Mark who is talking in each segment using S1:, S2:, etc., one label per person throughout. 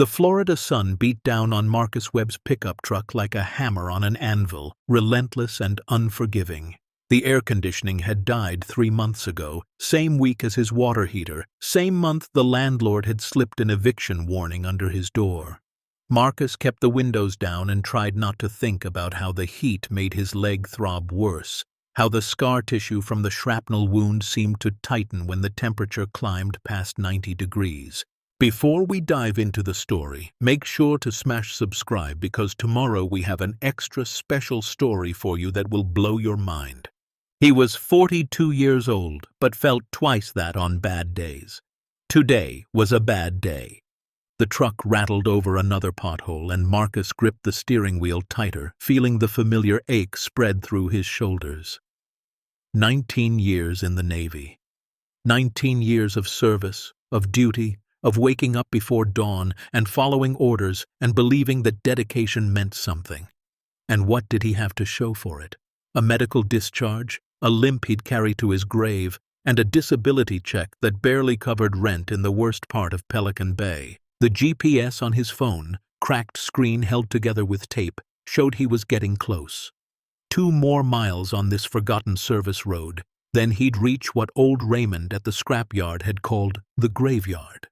S1: The Florida sun beat down on Marcus Webb's pickup truck like a hammer on an anvil, relentless and unforgiving. The air conditioning had died 3 months ago, same week as his water heater, same month the landlord had slipped an eviction warning under his door. Marcus kept the windows down and tried not to think about how the heat made his leg throb worse, how the scar tissue from the shrapnel wound seemed to tighten when the temperature climbed past 90 degrees. Before we dive into the story, make sure to smash subscribe because tomorrow we have an extra special story for you that will blow your mind. He was 42 years old, but felt twice that on bad days. Today was a bad day. The truck rattled over another pothole and Marcus gripped the steering wheel tighter, feeling the familiar ache spread through his shoulders. 19 years in the Navy. 19 years of service, of duty, of waking up before dawn and following orders and believing that dedication meant something. And what did he have to show for it? A medical discharge, a limp he'd carry to his grave, and a disability check that barely covered rent in the worst part of Pelican Bay. The GPS on his phone, cracked screen held together with tape, showed he was getting close. 2 more miles on this forgotten service road, then he'd reach what old Raymond at the scrapyard had called the graveyard.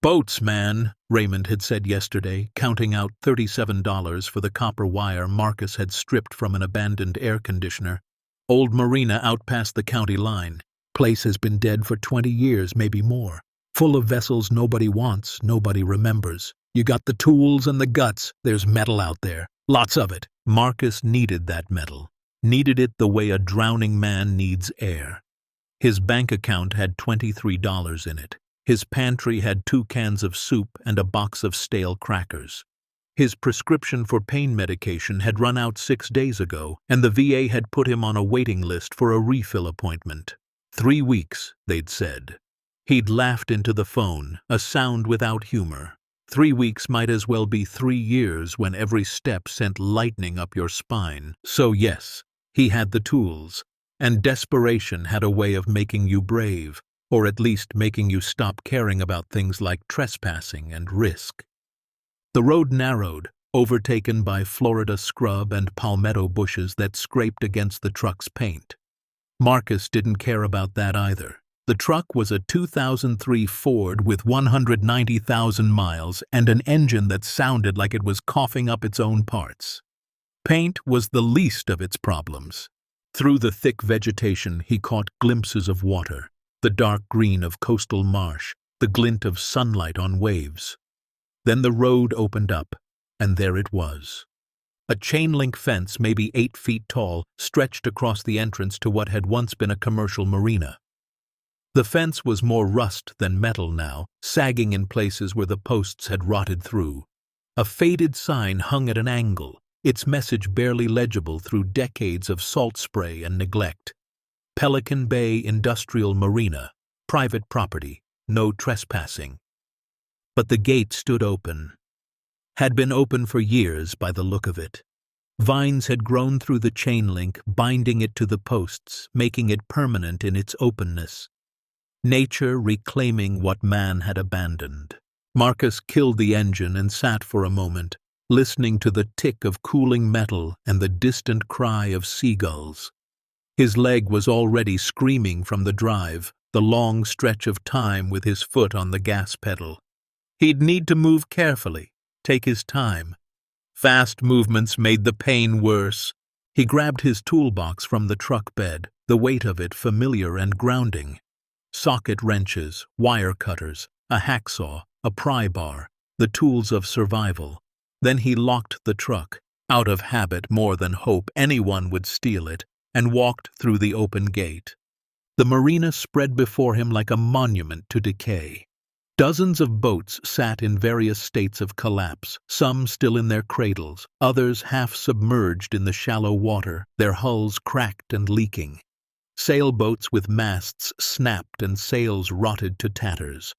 S1: "Boats, man," Raymond had said yesterday, counting out $37 for the copper wire Marcus had stripped from an abandoned air conditioner. "Old marina out past the county line. Place has been dead for 20 years, maybe more. Full of vessels nobody wants, nobody remembers. You got the tools and the guts, there's metal out there. Lots of it." Marcus needed that metal. Needed it the way a drowning man needs air. His bank account had $23 in it. His pantry had 2 cans of soup and a box of stale crackers. His prescription for pain medication had run out 6 days ago, and the VA had put him on a waiting list for a refill appointment. 3 weeks, they'd said. He'd laughed into the phone, a sound without humor. 3 weeks might as well be 3 years when every step sent lightning up your spine. So yes, he had the tools, and desperation had a way of making you brave, or at least making you stop caring about things like trespassing and risk. The road narrowed, overtaken by Florida scrub and palmetto bushes that scraped against the truck's paint. Marcus didn't care about that either. The truck was a 2003 Ford with 190,000 miles and an engine that sounded like it was coughing up its own parts. Paint was the least of its problems. Through the thick vegetation he caught glimpses of water. The dark green of coastal marsh, the glint of sunlight on waves. Then the road opened up, and there it was. A chain-link fence, maybe 8 feet tall, stretched across the entrance to what had once been a commercial marina. The fence was more rust than metal now, sagging in places where the posts had rotted through. A faded sign hung at an angle, its message barely legible through decades of salt spray and neglect. Pelican Bay Industrial Marina, private property, no trespassing. But the gate stood open. Had been open for years by the look of it. Vines had grown through the chain link, binding it to the posts, making it permanent in its openness. Nature reclaiming what man had abandoned. Marcus killed the engine and sat for a moment, listening to the tick of cooling metal and the distant cry of seagulls. His leg was already screaming from the drive, the long stretch of time with his foot on the gas pedal. He'd need to move carefully, take his time. Fast movements made the pain worse. He grabbed his toolbox from the truck bed, the weight of it familiar and grounding. Socket wrenches, wire cutters, a hacksaw, a pry bar, the tools of survival. Then he locked the truck, out of habit more than hope anyone would steal it, and walked through the open gate. The marina spread before him like a monument to decay. Dozens of boats sat in various states of collapse, some still in their cradles, others half submerged in the shallow water, their hulls cracked and leaking. Sailboats with masts snapped and sails rotted to tatters.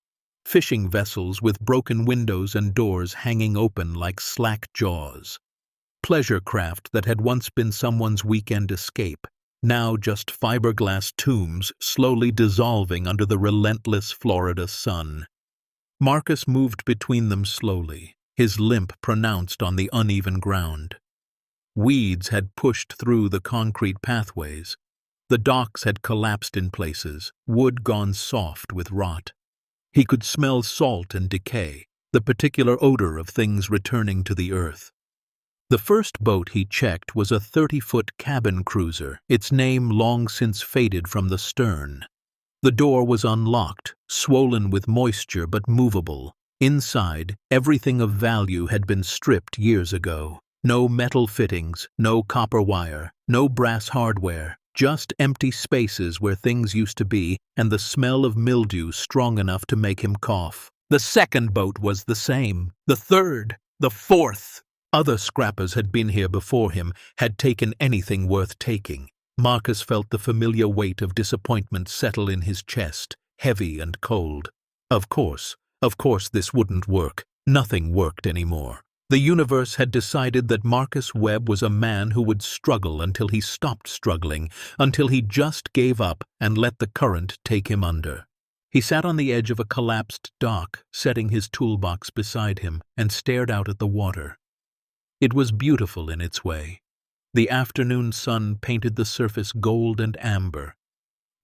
S1: Fishing vessels with broken windows and doors hanging open like slack jaws. Pleasure craft that had once been someone's weekend escape, now just fiberglass tombs slowly dissolving under the relentless Florida sun. Marcus moved between them slowly, his limp pronounced on the uneven ground. Weeds had pushed through the concrete pathways. The docks had collapsed in places, wood gone soft with rot. He could smell salt and decay, the particular odor of things returning to the earth. The first boat he checked was a 30-foot cabin cruiser, its name long since faded from the stern. The door was unlocked, swollen with moisture but movable. Inside, everything of value had been stripped years ago. No metal fittings, no copper wire, no brass hardware, just empty spaces where things used to be and the smell of mildew strong enough to make him cough. The second boat was the same. The third, the fourth. Other scrappers had been here before him, had taken anything worth taking. Marcus felt the familiar weight of disappointment settle in his chest, heavy and cold. Of course this wouldn't work. Nothing worked anymore. The universe had decided that Marcus Webb was a man who would struggle until he stopped struggling, until he just gave up and let the current take him under. He sat on the edge of a collapsed dock, setting his toolbox beside him, and stared out at the water. It was beautiful in its way. The afternoon sun painted the surface gold and amber.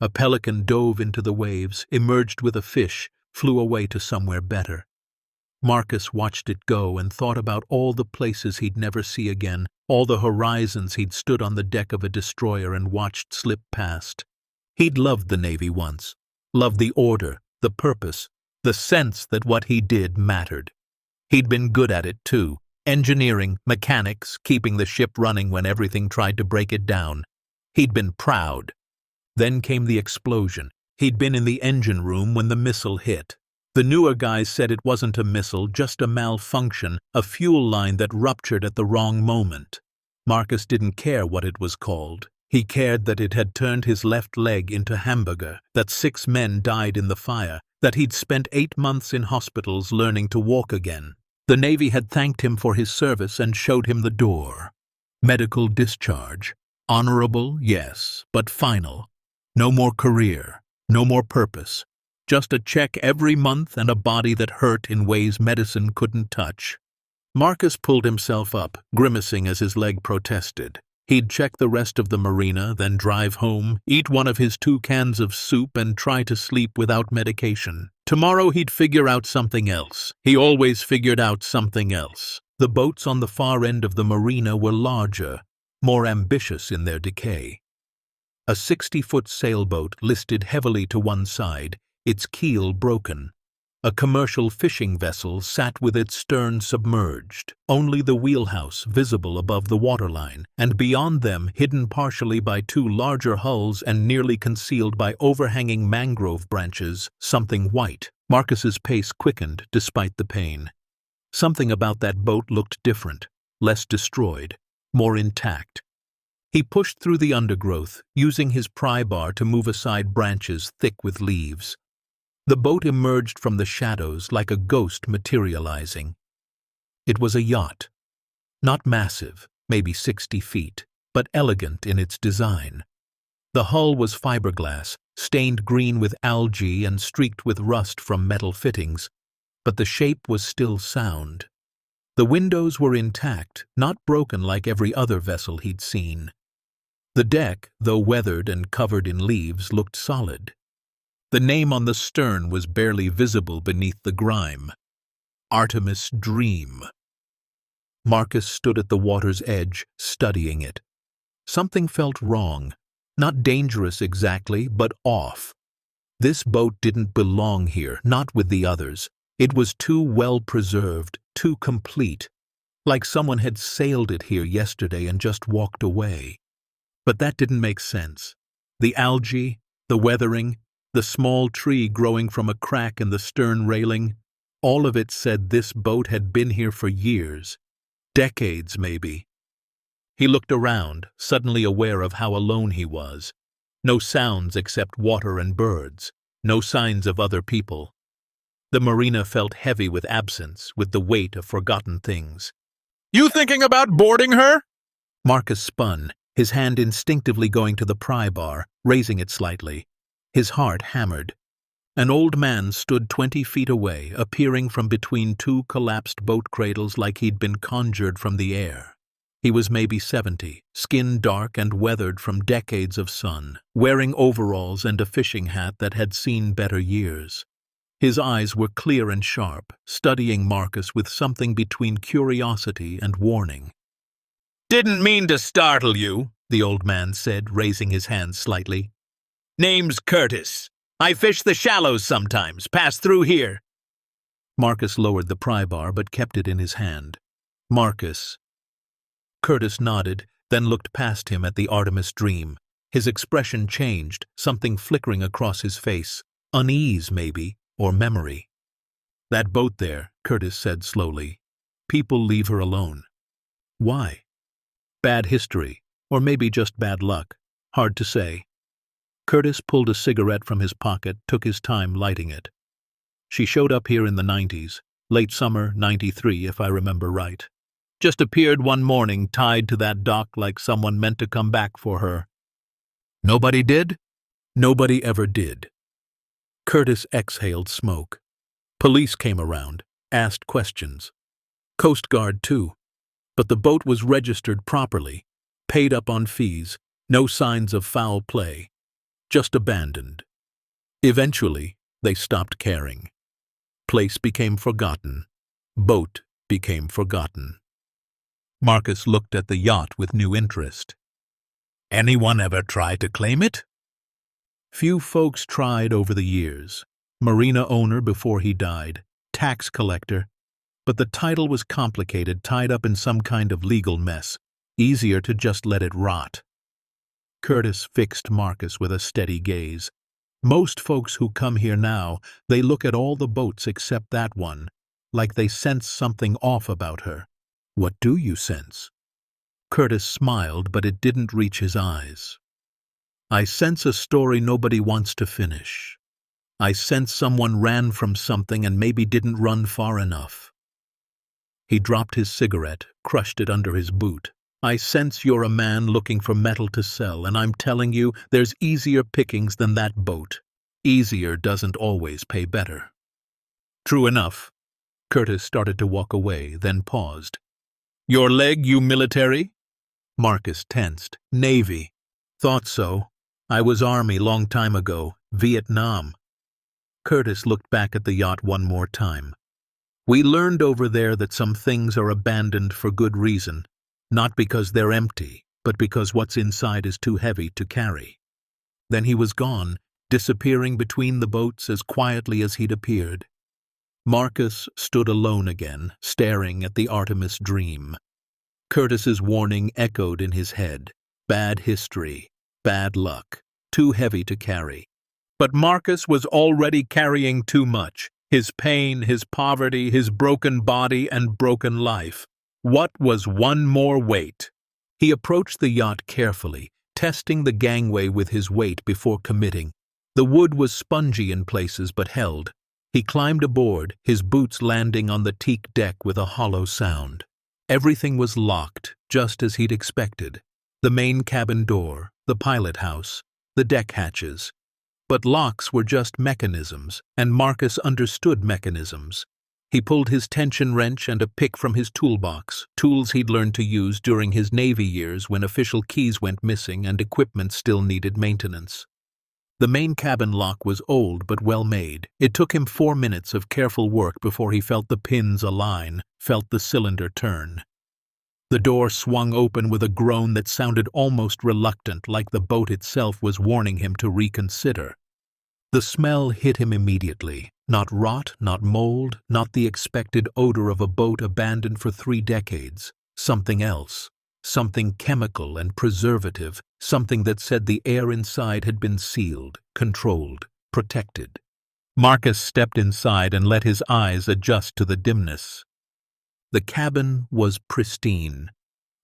S1: A pelican dove into the waves, emerged with a fish, flew away to somewhere better. Marcus watched it go and thought about all the places he'd never see again, all the horizons he'd stood on the deck of a destroyer and watched slip past. He'd loved the Navy once, loved the order, the purpose, the sense that what he did mattered. He'd been good at it too. Engineering, mechanics, keeping the ship running when everything tried to break it down. He'd been proud. Then came the explosion. He'd been in the engine room when the missile hit. The newer guys said it wasn't a missile, just a malfunction, a fuel line that ruptured at the wrong moment. Marcus didn't care what it was called. He cared that it had turned his left leg into hamburger, that 6 men died in the fire, that he'd spent 8 months in hospitals learning to walk again. The Navy had thanked him for his service and showed him the door. Medical discharge. Honorable, yes, but final. No more career, no more purpose. Just a check every month and a body that hurt in ways medicine couldn't touch. Marcus pulled himself up, grimacing as his leg protested. He'd check the rest of the marina, then drive home, eat one of his 2 cans of soup and try to sleep without medication. Tomorrow he'd figure out something else. He always figured out something else. The boats on the far end of the marina were larger, more ambitious in their decay. A 60-foot sailboat listed heavily to one side, its keel broken. A commercial fishing vessel sat with its stern submerged, only the wheelhouse visible above the waterline, and beyond them, hidden partially by 2 larger hulls and nearly concealed by overhanging mangrove branches, something white. Marcus's pace quickened despite the pain. Something about that boat looked different, less destroyed, more intact. He pushed through the undergrowth, using his pry bar to move aside branches thick with leaves. The boat emerged from the shadows like a ghost materializing. It was a yacht. Not massive, maybe 60 feet, but elegant in its design. The hull was fiberglass, stained green with algae and streaked with rust from metal fittings, but the shape was still sound. The windows were intact, not broken like every other vessel he'd seen. The deck, though weathered and covered in leaves, looked solid. The name on the stern was barely visible beneath the grime. Artemis Dream. Marcus stood at the water's edge, studying it. Something felt wrong. Not dangerous exactly, but off. This boat didn't belong here, not with the others. It was too well preserved, too complete, like someone had sailed it here yesterday and just walked away. But that didn't make sense. The algae, the weathering, the small tree growing from a crack in the stern railing, all of it said this boat had been here for years, decades maybe. He looked around, suddenly aware of how alone he was. No sounds except water and birds, no signs of other people. The marina felt heavy with absence, with the weight of forgotten things.
S2: "You thinking about boarding her?"
S1: Marcus spun, his hand instinctively going to the pry bar, raising it slightly. His heart hammered. An old man stood 20 feet away, appearing from between two collapsed boat cradles like he'd been conjured from the air. He was maybe 70, skin dark and weathered from decades of sun, wearing overalls and a fishing hat that had seen better years. His eyes were clear and sharp, studying Marcus with something between curiosity and warning.
S2: Didn't mean to startle you,
S1: the old man said, raising his hand slightly.
S2: Name's Curtis. I fish the shallows sometimes, pass through here.
S1: Marcus lowered the pry bar but kept it in his hand. Marcus. Curtis nodded, then looked past him at the Artemis Dream. His expression changed, something flickering across his face. Unease, maybe, or memory. That boat there, Curtis said slowly. People leave her alone. Why? Bad history, or maybe just bad luck. Hard to say. Curtis pulled a cigarette from his pocket, took his time lighting it. She showed up here in the 90s, late summer, 93 if I remember right. Just appeared one morning tied to that dock like someone meant to come back for her. Nobody did? Nobody ever did. Curtis exhaled smoke. Police came around, asked questions. Coast Guard too. But the boat was registered properly, paid up on fees, no signs of foul play. Just abandoned. Eventually, they stopped caring. Place became forgotten. Boat became forgotten. Marcus looked at the yacht with new interest.
S2: Anyone ever try to claim it?
S1: Few folks tried over the years. Marina owner before he died, tax collector. But the title was complicated, tied up in some kind of legal mess. Easier to just let it rot. Curtis fixed Marcus with a steady gaze. Most folks who come here now, they look at all the boats except that one, like they sense something off about her. What do you sense? Curtis smiled, but it didn't reach his eyes. I sense a story nobody wants to finish. I sense someone ran from something and maybe didn't run far enough. He dropped his cigarette, crushed it under his boot. I sense you're a man looking for metal to sell, and I'm telling you, there's easier pickings than that boat. Easier doesn't always pay better. True enough. Curtis started to walk away, then paused. Your leg, you military? Marcus tensed. Navy. Thought so. I was Army long time ago. Vietnam. Curtis looked back at the yacht one more time. We learned over there that some things are abandoned for good reason. Not because they're empty, but because what's inside is too heavy to carry. Then he was gone, disappearing between the boats as quietly as he'd appeared. Marcus stood alone again, staring at the Artemis Dream. Curtis's warning echoed in his head. Bad history, bad luck, too heavy to carry. But Marcus was already carrying too much. His pain, his poverty, his broken body and broken life. What was one more weight? He approached the yacht carefully, testing the gangway with his weight before committing. The wood was spongy in places but held. He climbed aboard, his boots landing on the teak deck with a hollow sound. Everything was locked, just as he'd expected. The main cabin door, the pilot house, the deck hatches. But locks were just mechanisms, and Marcus understood mechanisms. He pulled his tension wrench and a pick from his toolbox, tools he'd learned to use during his Navy years when official keys went missing and equipment still needed maintenance. The main cabin lock was old but well made. It took him 4 minutes of careful work before he felt the pins align, felt the cylinder turn. The door swung open with a groan that sounded almost reluctant, like the boat itself was warning him to reconsider. The smell hit him immediately. Not rot, not mold, not the expected odor of a boat abandoned for 3 decades. Something else. Something chemical and preservative. Something that said the air inside had been sealed, controlled, protected. Marcus stepped inside and let his eyes adjust to the dimness. The cabin was pristine.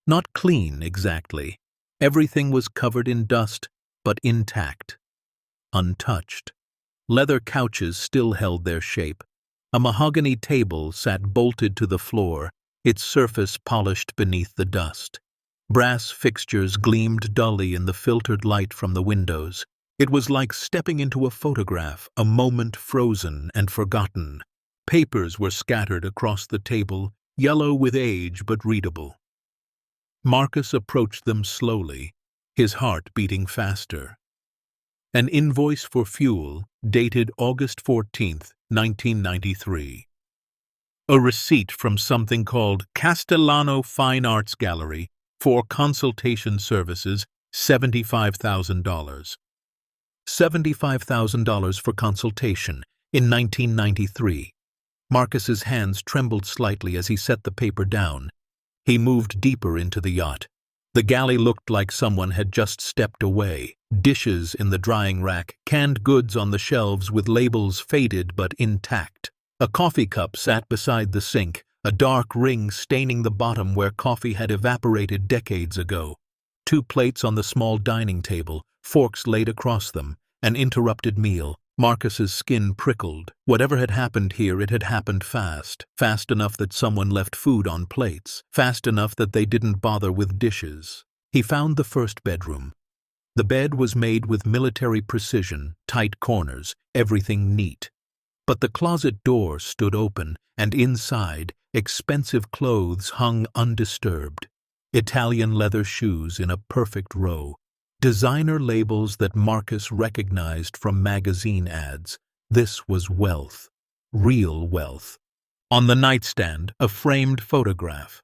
S1: Not clean, exactly. Everything was covered in dust, but intact. Untouched. Leather couches still held their shape. A mahogany table sat bolted to the floor, its surface polished beneath the dust. Brass fixtures gleamed dully in the filtered light from the windows. It was like stepping into a photograph, a moment frozen and forgotten. Papers were scattered across the table, yellow with age but readable. Marcus approached them slowly, his heart beating faster. An invoice for fuel, dated August 14th, 1993. A receipt from something called Castellano Fine Arts Gallery for consultation services, $75,000. $75,000 for consultation in 1993. Marcus's hands trembled slightly as he set the paper down. He moved deeper into the yacht. The galley looked like someone had just stepped away. Dishes in the drying rack, canned goods on the shelves with labels faded but intact. A coffee cup sat beside the sink, a dark ring staining the bottom where coffee had evaporated decades ago. 2 plates on the small dining table, forks laid across them, an interrupted meal. Marcus's skin prickled. Whatever had happened here, it had happened fast. Fast enough that someone left food on plates. Fast enough that they didn't bother with dishes. He found the first bedroom. The bed was made with military precision, tight corners, everything neat. But the closet door stood open, and inside, expensive clothes hung undisturbed. Italian leather shoes in a perfect row. Designer labels that Marcus recognized from magazine ads. This was wealth. Real wealth. On the nightstand, a framed photograph.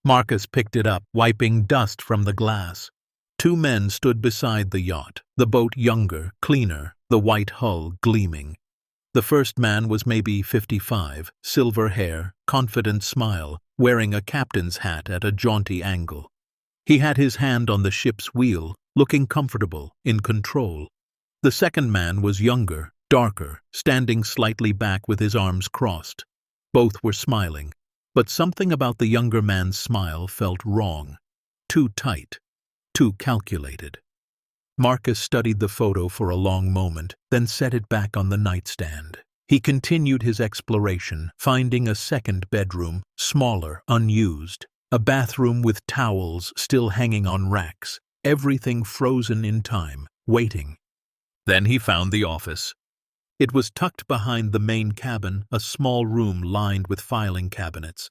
S1: Marcus picked it up, wiping dust from the glass. 2 men stood beside the yacht, the boat younger, cleaner, the white hull gleaming. The first man was maybe 55, silver hair, confident smile, wearing a captain's hat at a jaunty angle. He had his hand on the ship's wheel, looking comfortable, in control. The second man was younger, darker, standing slightly back with his arms crossed. Both were smiling, but something about the younger man's smile felt wrong. Too tight, too calculated. Marcus studied the photo for a long moment, then set it back on the nightstand. He continued his exploration, finding a second bedroom, smaller, unused. A bathroom with towels still hanging on racks. Everything frozen in time, waiting. Then he found the office. It was tucked behind the main cabin, a small room lined with filing cabinets.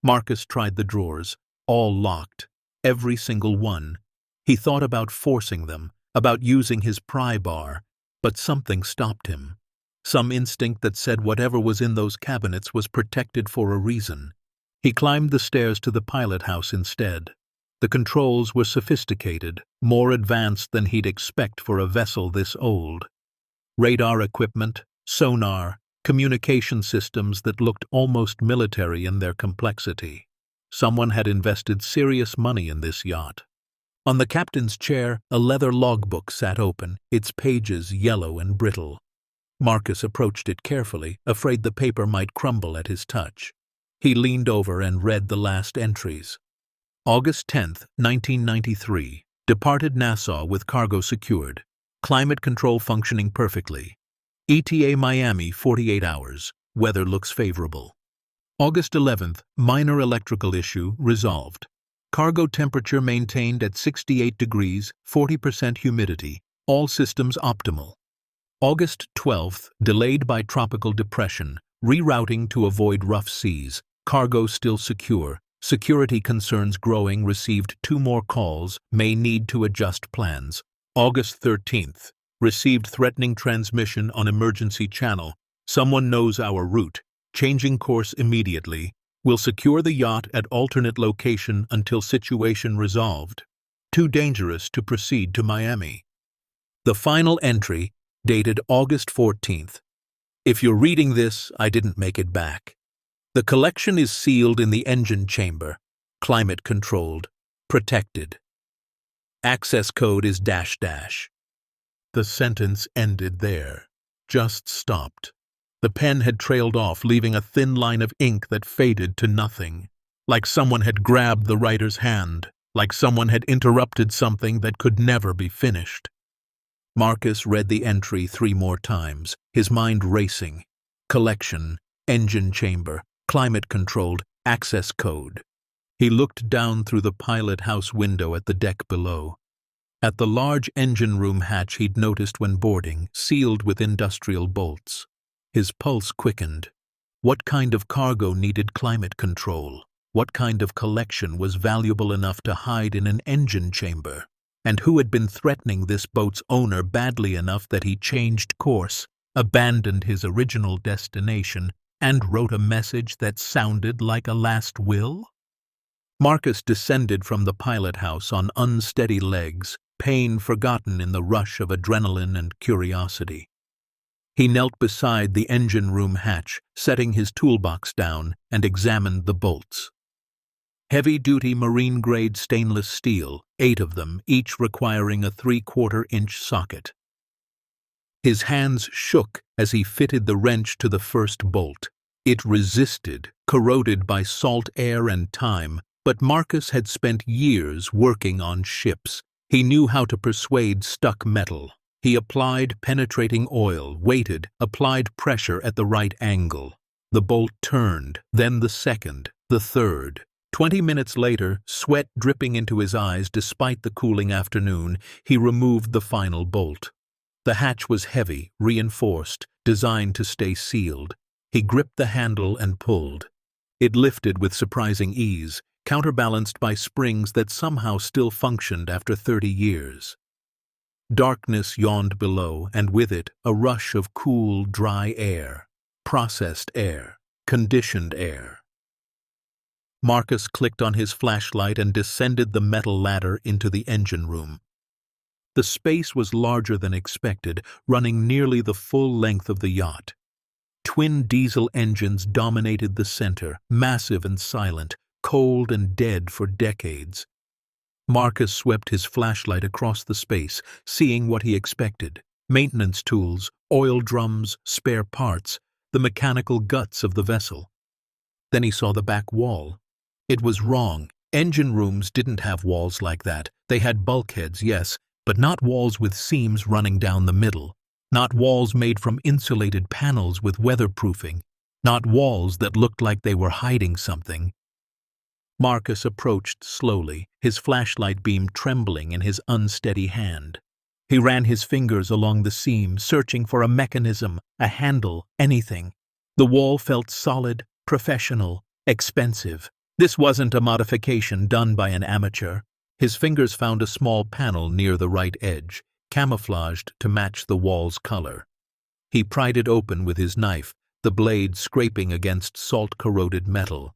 S1: Marcus tried the drawers, all locked, every single one. He thought about forcing them, about using his pry bar, but something stopped him. Some instinct that said whatever was in those cabinets was protected for a reason. He climbed the stairs to the pilot house instead. The controls were sophisticated, more advanced than he'd expect for a vessel this old. Radar equipment, sonar, communication systems that looked almost military in their complexity. Someone had invested serious money in this yacht. On the captain's chair, a leather logbook sat open, its pages yellow and brittle. Marcus approached it carefully, afraid the paper might crumble at his touch. He leaned over and read the last entries. August 10th, 1993. Departed Nassau with cargo secured. Climate control functioning perfectly. ETA Miami 48 hours. Weather looks favorable. August 11th. Minor electrical issue resolved. Cargo temperature maintained at 68 degrees, 40% humidity. All systems optimal. August 12th. Delayed by tropical depression. Rerouting to avoid rough seas. Cargo still secure. Security concerns growing. Received 2 more calls. May need to adjust plans. August 13th. Received threatening transmission on emergency channel. Someone knows our route. Changing course immediately. Will secure the yacht at alternate location until situation resolved. Too dangerous to proceed to Miami. The final entry, dated August 14th. If you're reading this, I didn't make it back. The collection is sealed in the engine chamber, climate controlled, protected. Access code is .. The sentence ended there, just stopped. The pen had trailed off, leaving a thin line of ink that faded to nothing. Like someone had grabbed the writer's hand, like someone had interrupted something that could never be finished. Marcus read the entry 3 more times, his mind racing. Collection, engine chamber, climate-controlled, access code. He looked down through the pilot house window at the deck below. At the large engine room hatch he'd noticed when boarding, sealed with industrial bolts. His pulse quickened. What kind of cargo needed climate control? What kind of collection was valuable enough to hide in an engine chamber? And who had been threatening this boat's owner badly enough that he changed course, abandoned his original destination, and wrote a message that sounded like a last will? Marcus descended from the pilot house on unsteady legs, pain forgotten in the rush of adrenaline and curiosity. He knelt beside the engine room hatch, setting his toolbox down, and examined the bolts. Heavy-duty marine-grade stainless steel, 8 of them, each requiring a 3/4-inch socket. His hands shook as he fitted the wrench to the first bolt. It resisted, corroded by salt air and time, but Marcus had spent years working on ships. He knew how to persuade stuck metal. He applied penetrating oil, waited, applied pressure at the right angle. The bolt turned, then the second, the third. 20 minutes later, sweat dripping into his eyes despite the cooling afternoon, he removed the final bolt. The hatch was heavy, reinforced, designed to stay sealed. He gripped the handle and pulled. It lifted with surprising ease, counterbalanced by springs that somehow still functioned after 30 years. Darkness yawned below, and with it a rush of cool, dry air. Processed air. Conditioned air. Marcus clicked on his flashlight and descended the metal ladder into the engine room. The space was larger than expected, running nearly the full length of the yacht. Twin diesel engines dominated the center, massive and silent, cold and dead for decades. Marcus swept his flashlight across the space, seeing what he expected. Maintenance tools, oil drums, spare parts, the mechanical guts of the vessel. Then he saw the back wall. It was wrong. Engine rooms didn't have walls like that. They had bulkheads, yes, but not walls with seams running down the middle. Not walls made from insulated panels with weatherproofing. Not walls that looked like they were hiding something. Marcus approached slowly, his flashlight beam trembling in his unsteady hand. He ran his fingers along the seam, searching for a mechanism, a handle, anything. The wall felt solid, professional, expensive. This wasn't a modification done by an amateur. His fingers found a small panel near the right edge, camouflaged to match the wall's color. He pried it open with his knife, the blade scraping against salt-corroded metal.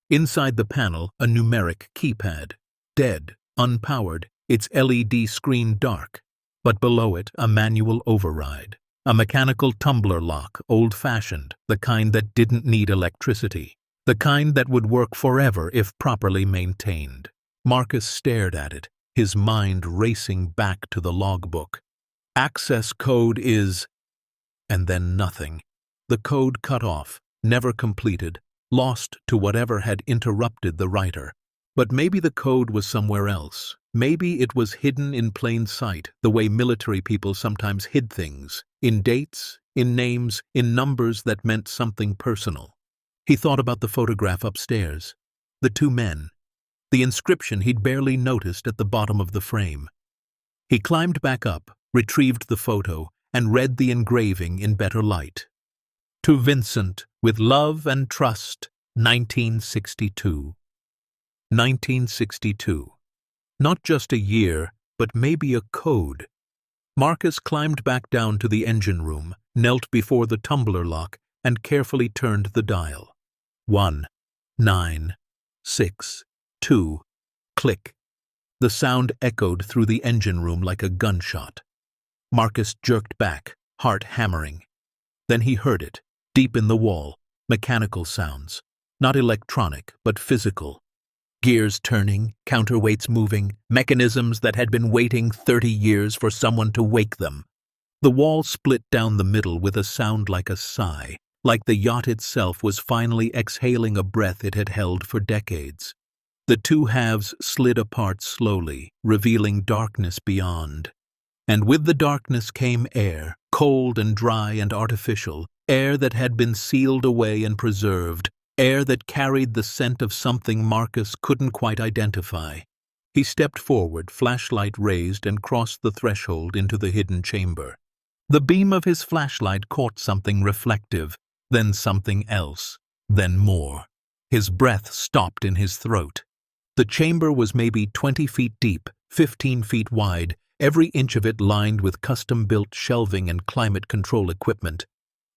S1: Inside the panel, a numeric keypad. Dead, unpowered, its LED screen dark. But below it, a manual override. A mechanical tumbler lock, old-fashioned, the kind that didn't need electricity. The kind that would work forever if properly maintained. Marcus stared at it, his mind racing back to the logbook. Access code is... And then nothing. The code cut off, never completed, lost to whatever had interrupted the writer. But maybe the code was somewhere else. Maybe it was hidden in plain sight, the way military people sometimes hid things. In dates, in names, in numbers that meant something personal. He thought about the photograph upstairs. The 2 men. The inscription he'd barely noticed at the bottom of the frame. He climbed back up, retrieved the photo, and read the engraving in better light. To Vincent, with love and trust, 1962. 1962. Not just a year, but maybe a code. Marcus climbed back down to the engine room, knelt before the tumbler lock, and carefully turned the dial. 1, 9, 6, 2. Click. The sound echoed through the engine room like a gunshot. Marcus jerked back, heart hammering. Then he heard it, deep in the wall, mechanical sounds. Not electronic, but physical. Gears turning, counterweights moving, mechanisms that had been waiting 30 years for someone to wake them. The wall split down the middle with a sound like a sigh, like the yacht itself was finally exhaling a breath it had held for decades. The 2 halves slid apart slowly, revealing darkness beyond. And with the darkness came air, cold and dry and artificial, air that had been sealed away and preserved, air that carried the scent of something Marcus couldn't quite identify. He stepped forward, flashlight raised, and crossed the threshold into the hidden chamber. The beam of his flashlight caught something reflective, then something else, then more. His breath stopped in his throat. The chamber was maybe 20 feet deep, 15 feet wide, every inch of it lined with custom-built shelving and climate control equipment.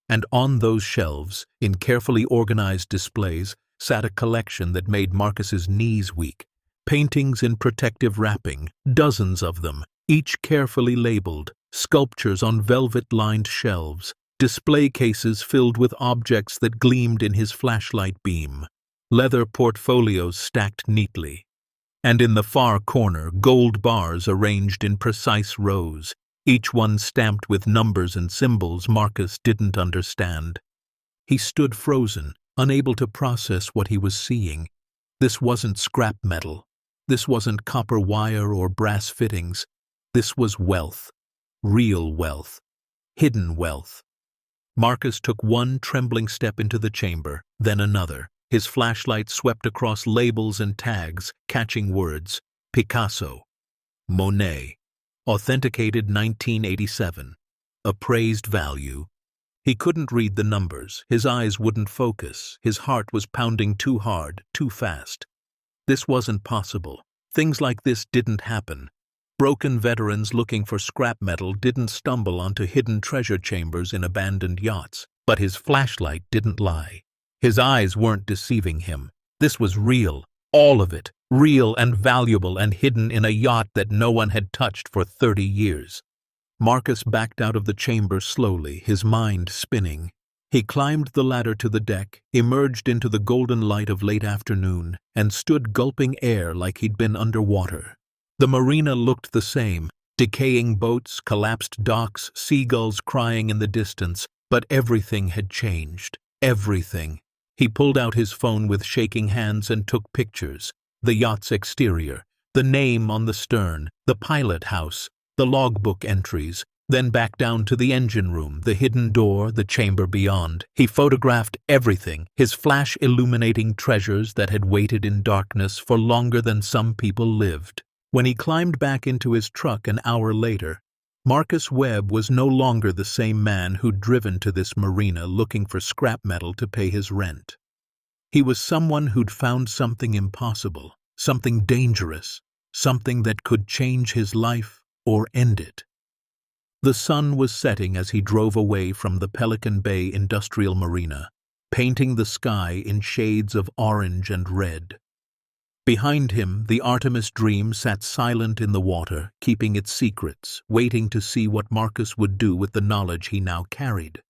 S1: And on those shelves, in carefully organized displays, sat a collection that made Marcus's knees weak. Paintings in protective wrapping, dozens of them, each carefully labeled, sculptures on velvet-lined shelves, display cases filled with objects that gleamed in his flashlight beam, leather portfolios stacked neatly. And in the far corner, gold bars arranged in precise rows, each one stamped with numbers and symbols Marcus didn't understand. He stood frozen, unable to process what he was seeing. This wasn't scrap metal. This wasn't copper wire or brass fittings. This was wealth. Real wealth. Hidden wealth. Marcus took one trembling step into the chamber, then another. His flashlight swept across labels and tags, catching words. Picasso. Monet. Authenticated 1987. Appraised value. He couldn't read the numbers. His eyes wouldn't focus. His heart was pounding too hard, too fast. This wasn't possible. Things like this didn't happen. Broken veterans looking for scrap metal didn't stumble onto hidden treasure chambers in abandoned yachts. But his flashlight didn't lie. His eyes weren't deceiving him. This was real. All of it. Real and valuable and hidden in a yacht that no one had touched for 30 years. Marcus backed out of the chamber slowly, his mind spinning. He climbed the ladder to the deck, emerged into the golden light of late afternoon, and stood gulping air like he'd been underwater. The marina looked the same, decaying boats, collapsed docks, seagulls crying in the distance, but everything had changed. Everything. He pulled out his phone with shaking hands and took pictures. The yacht's exterior, the name on the stern, the pilot house, the logbook entries, then back down to the engine room, the hidden door, the chamber beyond. He photographed everything, his flash illuminating treasures that had waited in darkness for longer than some people lived. When he climbed back into his truck an hour later, Marcus Webb was no longer the same man who'd driven to this marina looking for scrap metal to pay his rent. He was someone who'd found something impossible, something dangerous, something that could change his life or end it. The sun was setting as he drove away from the Pelican Bay Industrial Marina, painting the sky in shades of orange and red. Behind him, the Artemis Dream sat silent in the water, keeping its secrets, waiting to see what Marcus would do with the knowledge he now carried.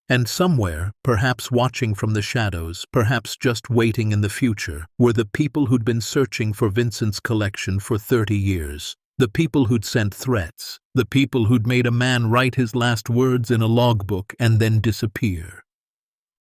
S1: And somewhere, perhaps watching from the shadows, perhaps just waiting in the future, were the people who'd been searching for Vincent's collection for 30 years. The people who'd sent threats, the people who'd made a man write his last words in a logbook and then disappear.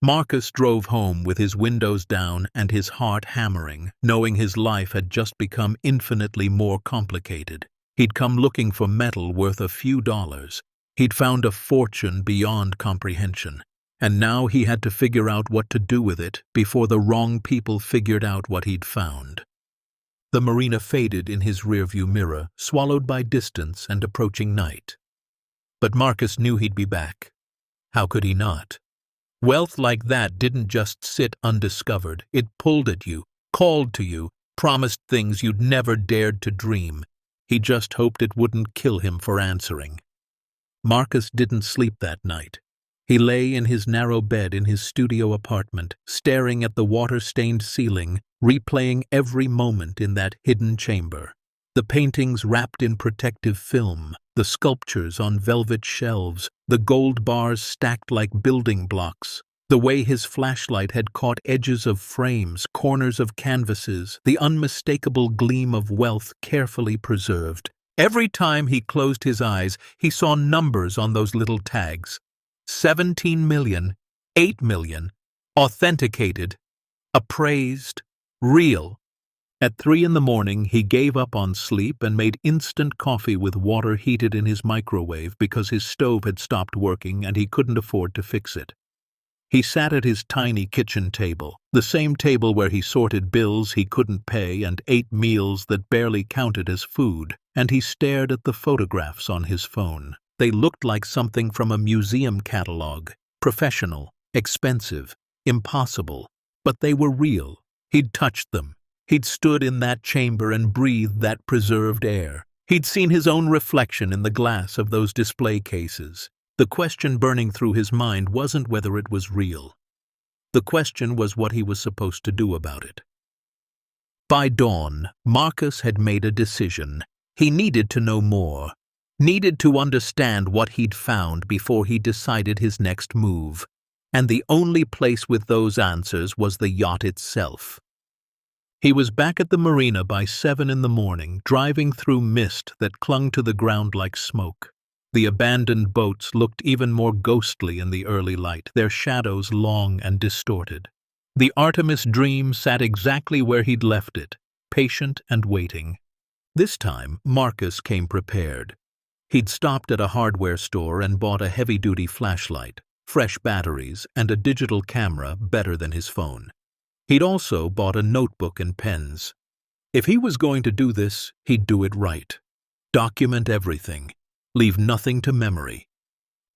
S1: Marcus drove home with his windows down and his heart hammering, knowing his life had just become infinitely more complicated. He'd come looking for metal worth a few dollars. He'd found a fortune beyond comprehension, and now he had to figure out what to do with it before the wrong people figured out what he'd found. The marina faded in his rearview mirror, swallowed by distance and approaching night. But Marcus knew he'd be back. How could he not? Wealth like that didn't just sit undiscovered. It pulled at you, called to you, promised things you'd never dared to dream. He just hoped it wouldn't kill him for answering. Marcus didn't sleep that night. He lay in his narrow bed in his studio apartment, staring at the water-stained ceiling, replaying every moment in that hidden chamber. The paintings wrapped in protective film, the sculptures on velvet shelves, the gold bars stacked like building blocks, the way his flashlight had caught edges of frames, corners of canvases, the unmistakable gleam of wealth carefully preserved. Every time he closed his eyes, he saw numbers on those little tags. 17 million, 8 million, authenticated, appraised, real. At 3 a.m, he gave up on sleep and made instant coffee with water heated in his microwave because his stove had stopped working and he couldn't afford to fix it. He sat at his tiny kitchen table, the same table where he sorted bills he couldn't pay and ate meals that barely counted as food, and he stared at the photographs on his phone. They looked like something from a museum catalog, professional, expensive, impossible, but they were real. He'd touched them. He'd stood in that chamber and breathed that preserved air. He'd seen his own reflection in the glass of those display cases. The question burning through his mind wasn't whether it was real. The question was what he was supposed to do about it. By dawn, Marcus had made a decision. He needed to know more, needed to understand what he'd found before he decided his next move. And the only place with those answers was the yacht itself. He was back at the marina by 7 in the morning, driving through mist that clung to the ground like smoke. The abandoned boats looked even more ghostly in the early light, their shadows long and distorted. The Artemis Dream sat exactly where he'd left it, patient and waiting. This time, Marcus came prepared. He'd stopped at a hardware store and bought a heavy-duty flashlight, fresh batteries, and a digital camera better than his phone. He'd also bought a notebook and pens. If he was going to do this, he'd do it right. Document everything. Leave nothing to memory.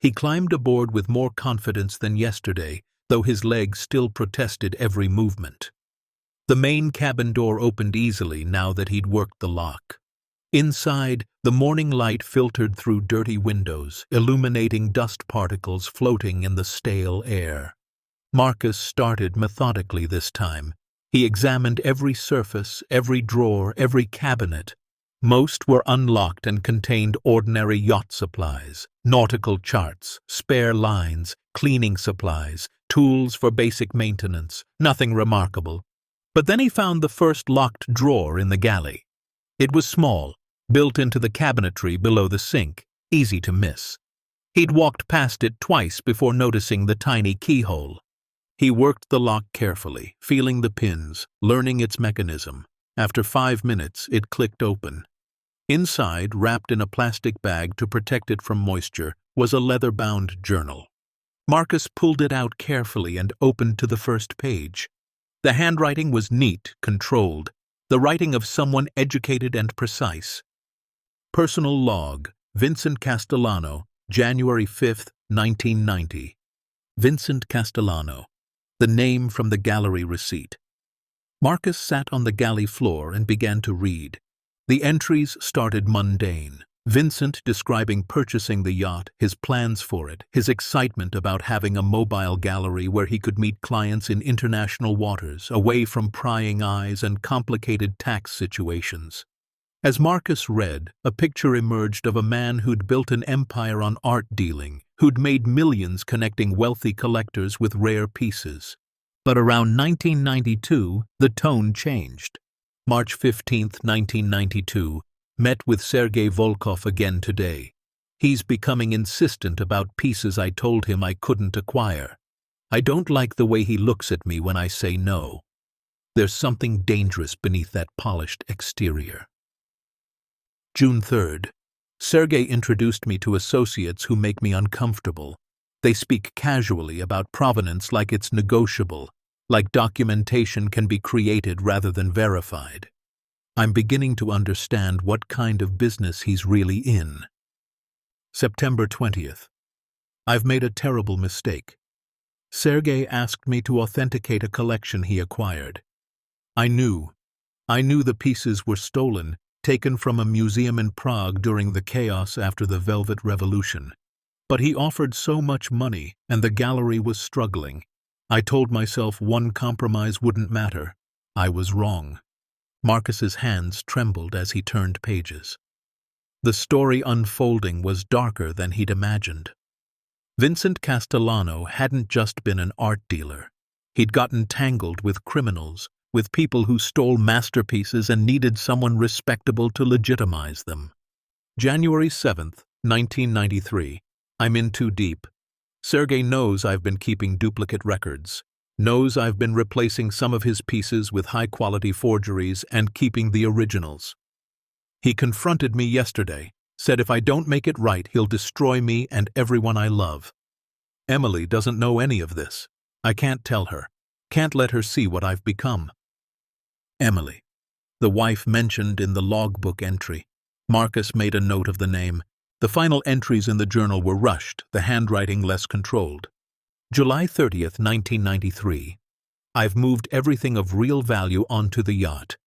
S1: He climbed aboard with more confidence than yesterday, though his legs still protested every movement. The main cabin door opened easily now that he'd worked the lock. Inside, the morning light filtered through dirty windows, illuminating dust particles floating in the stale air. Marcus started methodically this time. He examined every surface, every drawer, every cabinet. Most were unlocked and contained ordinary yacht supplies, nautical charts, spare lines, cleaning supplies, tools for basic maintenance, nothing remarkable. But then he found the first locked drawer in the galley. It was small, built into the cabinetry below the sink, easy to miss. He'd walked past it twice before noticing the tiny keyhole. He worked the lock carefully, feeling the pins, learning its mechanism. After 5 minutes, it clicked open. Inside, wrapped in a plastic bag to protect it from moisture, was a leather-bound journal. Marcus pulled it out carefully and opened to the first page. The handwriting was neat, controlled, the writing of someone educated and precise. Personal log, Vincent Castellano, January 5, 1990. Vincent Castellano, the name from the gallery receipt. Marcus sat on the galley floor and began to read. The entries started mundane. Vincent describing purchasing the yacht, his plans for it, his excitement about having a mobile gallery where he could meet clients in international waters, away from prying eyes and complicated tax situations. As Marcus read, a picture emerged of a man who'd built an empire on art dealing, who'd made millions connecting wealthy collectors with rare pieces. But around 1992, the tone changed. March 15, 1992, met with Sergei Volkov again today. He's becoming insistent about pieces I told him I couldn't acquire. I don't like the way he looks at me when I say no. There's something dangerous beneath that polished exterior. June 3rd. Sergei introduced me to associates who make me uncomfortable. They speak casually about provenance like it's negotiable, like documentation can be created rather than verified. I'm beginning to understand what kind of business he's really in. September 20th. I've made a terrible mistake. Sergei asked me to authenticate a collection he acquired. I knew the pieces were stolen, taken from a museum in Prague during the chaos after the Velvet Revolution. But he offered so much money, and the gallery was struggling. I told myself one compromise wouldn't matter. I was wrong. Marcus's hands trembled as he turned pages. The story unfolding was darker than he'd imagined. Vincent Castellano hadn't just been an art dealer. He'd gotten tangled with criminals, with people who stole masterpieces and needed someone respectable to legitimize them. January 7th, 1993. I'm in too deep. Sergei knows I've been keeping duplicate records, knows I've been replacing some of his pieces with high-quality forgeries and keeping the originals. He confronted me yesterday, said if I don't make it right, he'll destroy me and everyone I love. Emily doesn't know any of this. I can't tell her. Can't let her see what I've become. Emily, the wife mentioned in the logbook entry. Marcus made a note of the name. The final entries in the journal were rushed, the handwriting less controlled. July 30th, 1993. I've moved everything of real value onto the yacht.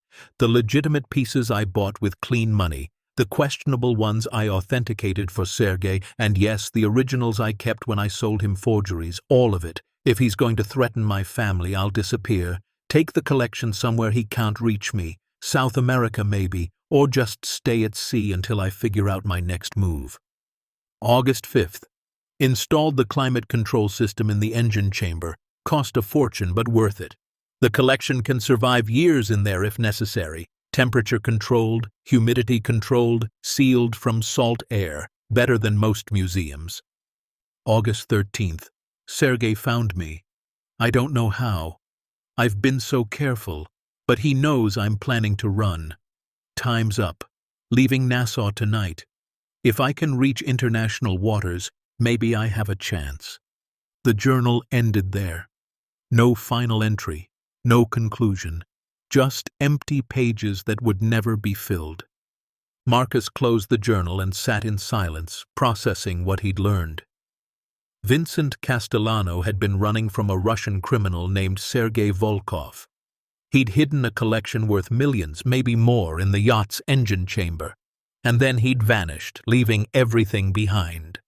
S1: The legitimate pieces I bought with clean money, the questionable ones I authenticated for Sergei, and yes, the originals I kept when I sold him forgeries, all of it. If he's going to threaten my family, I'll disappear. Take the collection somewhere he can't reach me. South America maybe, or just stay at sea until I figure out my next move. August 5th. Installed the climate control system in the engine chamber. Cost a fortune, but worth it. The collection can survive years in there if necessary. Temperature controlled, humidity controlled, sealed from salt air. Better than most museums. August 13th. Sergei found me. I don't know how. I've been so careful, but he knows I'm planning to run. Time's up. Leaving Nassau tonight. If I can reach international waters, maybe I have a chance. The journal ended there. No final entry, no conclusion, just empty pages that would never be filled. Marcus closed the journal and sat in silence, processing what he'd learned. Vincent Castellano had been running from a Russian criminal named Sergei Volkov. He'd hidden a collection worth millions, maybe more, in the yacht's engine chamber. And then he'd vanished, leaving everything behind.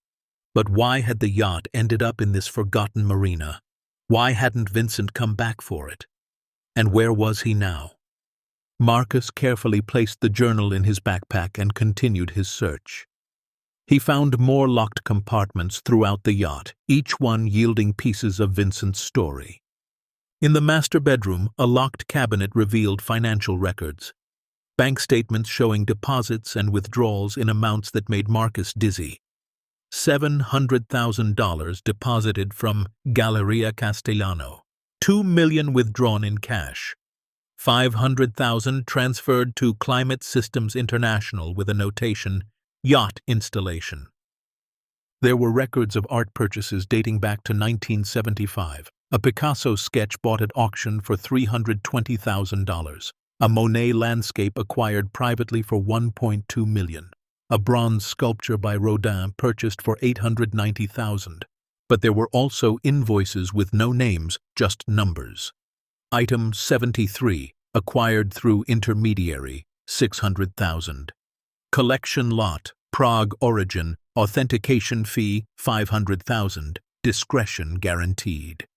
S1: But why had the yacht ended up in this forgotten marina? Why hadn't Vincent come back for it? And where was he now? Marcus carefully placed the journal in his backpack and continued his search. He found more locked compartments throughout the yacht, each one yielding pieces of Vincent's story. In the master bedroom, a locked cabinet revealed financial records. Bank statements showing deposits and withdrawals in amounts that made Marcus dizzy. $700,000 deposited from Galleria Castellano. $2 million withdrawn in cash. $500,000 transferred to Climate Systems International with a notation, Yacht Installation. There were records of art purchases dating back to 1975. A Picasso sketch bought at auction for $320,000. A Monet landscape acquired privately for $1.2 million. A bronze sculpture by Rodin purchased for $890,000. But there were also invoices with no names, just numbers. Item 73, acquired through intermediary, $600,000. Collection lot, Prague origin, authentication fee, $500,000, discretion guaranteed.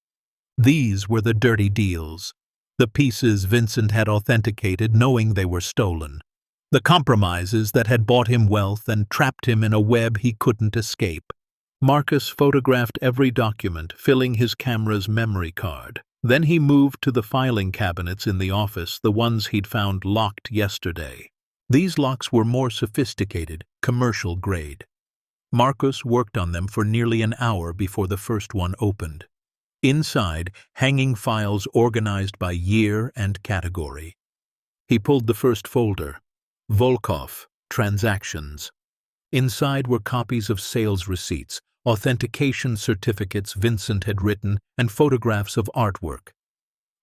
S1: These were the dirty deals. The pieces Vincent had authenticated knowing they were stolen. The compromises that had bought him wealth and trapped him in a web he couldn't escape. Marcus photographed every document, filling his camera's memory card. Then he moved to the filing cabinets in the office, the ones he'd found locked yesterday. These locks were more sophisticated, commercial grade. Marcus worked on them for nearly an hour before the first one opened. Inside, hanging files organized by year and category. He pulled the first folder. Volkov, Transactions. Inside were copies of sales receipts, authentication certificates Vincent had written, and photographs of artwork.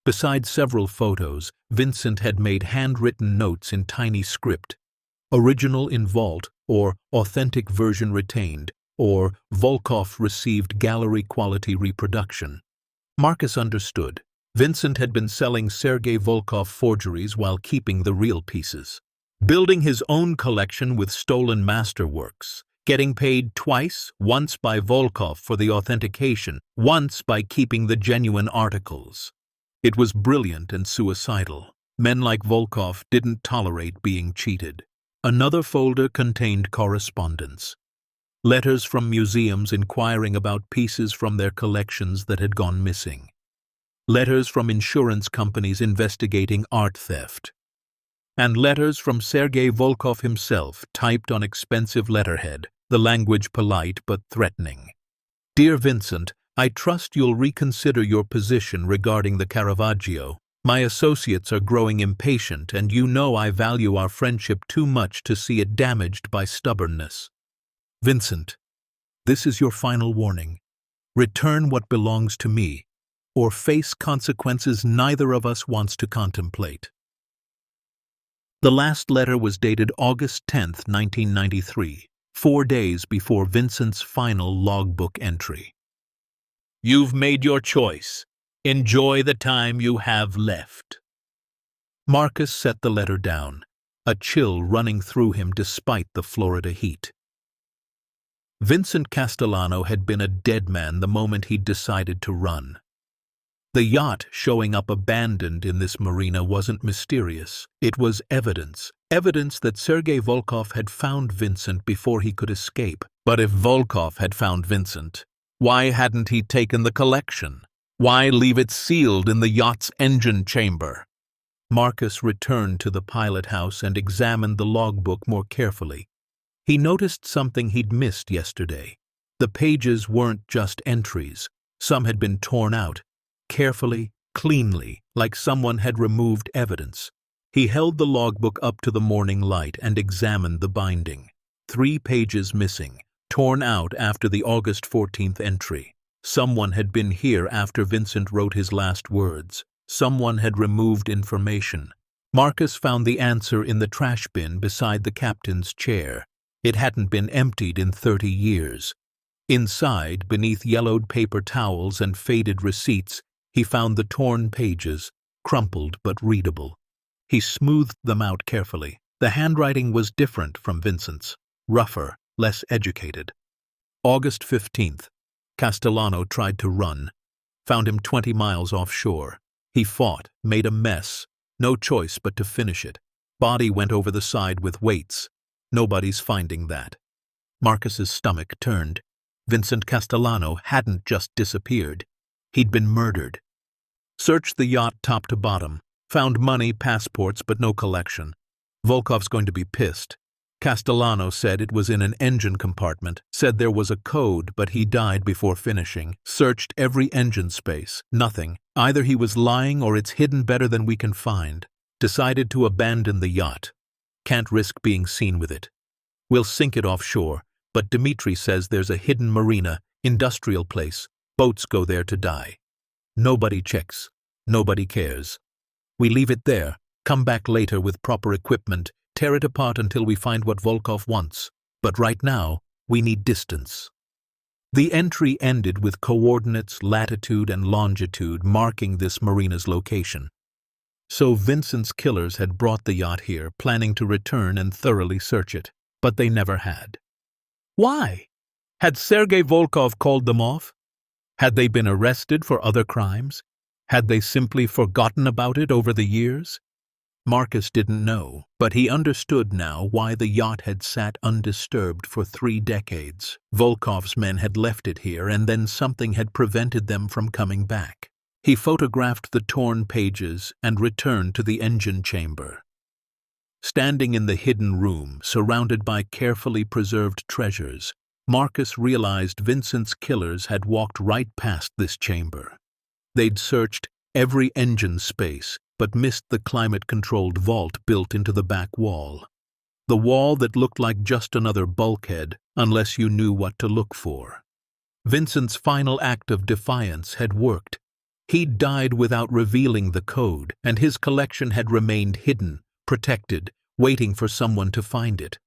S1: Besides several photos, Vincent had made handwritten notes in tiny script. Original in vault, or authentic version retained, or Volkov received gallery-quality reproduction. Marcus understood. Vincent had been selling Sergei Volkov forgeries while keeping the real pieces. Building his own collection with stolen masterworks. Getting paid twice, once by Volkov for the authentication, once by keeping the genuine articles. It was brilliant and suicidal. Men like Volkov didn't tolerate being cheated. Another folder contained correspondence. Letters from museums inquiring about pieces from their collections that had gone missing. Letters from insurance companies investigating art theft. And letters from Sergei Volkov himself, typed on expensive letterhead, the language polite but threatening. Dear Vincent, I trust you'll reconsider your position regarding the Caravaggio. My associates are growing impatient, and you know I value our friendship too much to see it damaged by stubbornness. Vincent, this is your final warning. Return what belongs to me. or face consequences neither of us wants to contemplate. The last letter was dated August 10, 1993, 4 days before Vincent's final logbook entry.
S2: You've made your choice. Enjoy the time you have left.
S1: Marcus set the letter down, a chill running through him despite the Florida heat. Vincent Castellano had been a dead man the moment he'd decided to run. The yacht showing up abandoned in this marina wasn't mysterious. It was evidence that Sergei Volkov had found Vincent before he could escape.
S2: But if Volkov had found Vincent, why hadn't he taken the collection? Why leave it sealed in the yacht's engine chamber?
S1: Marcus returned to the pilot house and examined the logbook more carefully. He noticed something he'd missed yesterday. The pages weren't just entries. Some had been torn out, carefully, cleanly, like someone had removed evidence. He held the logbook up to the morning light and examined the binding. 3 pages missing, torn out after the August 14th entry. Someone had been here after Vincent wrote his last words. Someone had removed information. Marcus found the answer in the trash bin beside the captain's chair. It hadn't been emptied in 30 years. Inside, beneath yellowed paper towels and faded receipts, he found the torn pages, crumpled but readable. He smoothed them out carefully. The handwriting was different from Vincent's, rougher, less educated. August 15th. Castellano tried to run. Found him 20 miles offshore. He fought, made a mess. No choice but to finish it. Body went over the side with weights. Nobody's finding that. Marcus's stomach turned. Vincent Castellano hadn't just disappeared. He'd been murdered. Searched the yacht top to bottom. Found money, passports, but no collection. Volkov's going to be pissed. Castellano said it was in an engine compartment, said there was a code, but he died before finishing. Searched every engine space. Nothing. Either he was lying or it's hidden better than we can find. Decided to abandon the yacht. Can't risk being seen with it. We'll sink it offshore, but Dmitri says there's a hidden marina, industrial place. Boats go there to die. Nobody checks. Nobody cares. We leave it there, come back later with proper equipment, tear it apart until we find what Volkov wants. But right now, we need distance. The entry ended with coordinates, latitude and longitude marking this marina's location. So Vincent's killers had brought the yacht here, planning to return and thoroughly search it. But they never had. Why? Had Sergei Volkov called them off? Had they been arrested for other crimes? Had they simply forgotten about it over the years? Marcus didn't know, but he understood now why the yacht had sat undisturbed for 3 decades. Volkov's men had left it here, and then something had prevented them from coming back. He photographed the torn pages and returned to the engine chamber. Standing in the hidden room, surrounded by carefully preserved treasures, Marcus realized Vincent's killers had walked right past this chamber. They'd searched every engine space, but missed the climate-controlled vault built into the back wall. The wall that looked like just another bulkhead, unless you knew what to look for. Vincent's final act of defiance had worked. He'd died without revealing the code, and his collection had remained hidden, protected, waiting for someone to find it.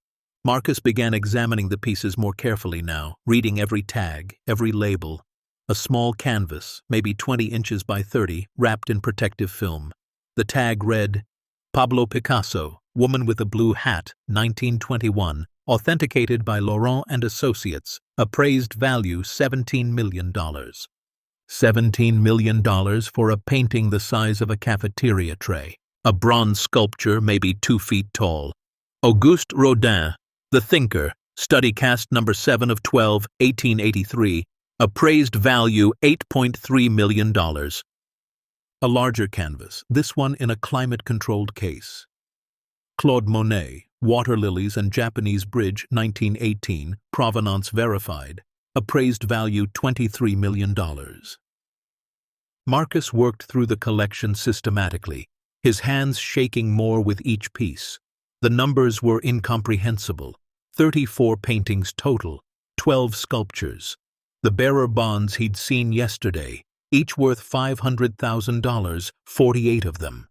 S1: Marcus began examining the pieces more carefully now, reading every tag, every label. A small canvas, maybe 20 inches by 30, wrapped in protective film. The tag read, Pablo Picasso, Woman with a Blue Hat, 1921, authenticated by Laurent and Associates, appraised value $17 million. $17 million for a painting the size of a cafeteria tray. A bronze sculpture maybe 2 feet tall. Auguste Rodin, the thinker, study cast number 7 of 12, 1883, appraised value $8.3 million. A larger canvas, this one in a climate-controlled case. Claude Monet, Water Lilies and Japanese Bridge, 1918, provenance verified, appraised value $23 million. Marcus worked through the collection systematically, his hands shaking more with each piece. The numbers were incomprehensible. 34 paintings total, 12 sculptures. The bearer bonds he'd seen yesterday, each worth $500,000, 48 of them.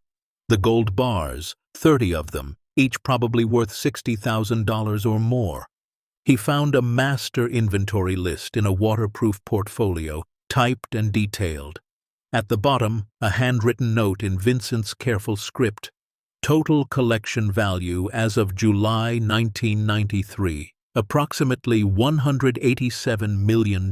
S1: The gold bars, 30 of them, each probably worth $60,000 or more. He found a master inventory list in a waterproof portfolio, typed and detailed. At the bottom, a handwritten note in Vincent's careful script. Total collection value as of July 1993, approximately $187 million.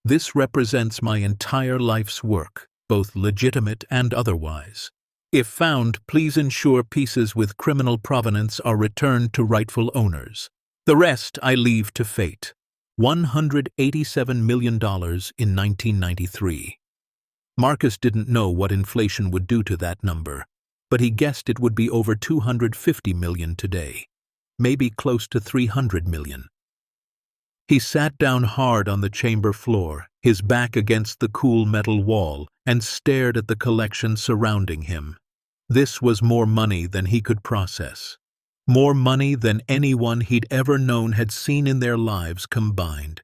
S1: This represents my entire life's work, both legitimate and otherwise. If found, please ensure pieces with criminal provenance are returned to rightful owners. The rest I leave to fate. $187 million in 1993. Marcus didn't know what inflation would do to that number, but he guessed it would be over $250 million today, maybe close to $300 million. He sat down hard on the chamber floor, his back against the cool metal wall, and stared at the collection surrounding him. This was more money than he could process. More money than anyone he'd ever known had seen in their lives combined.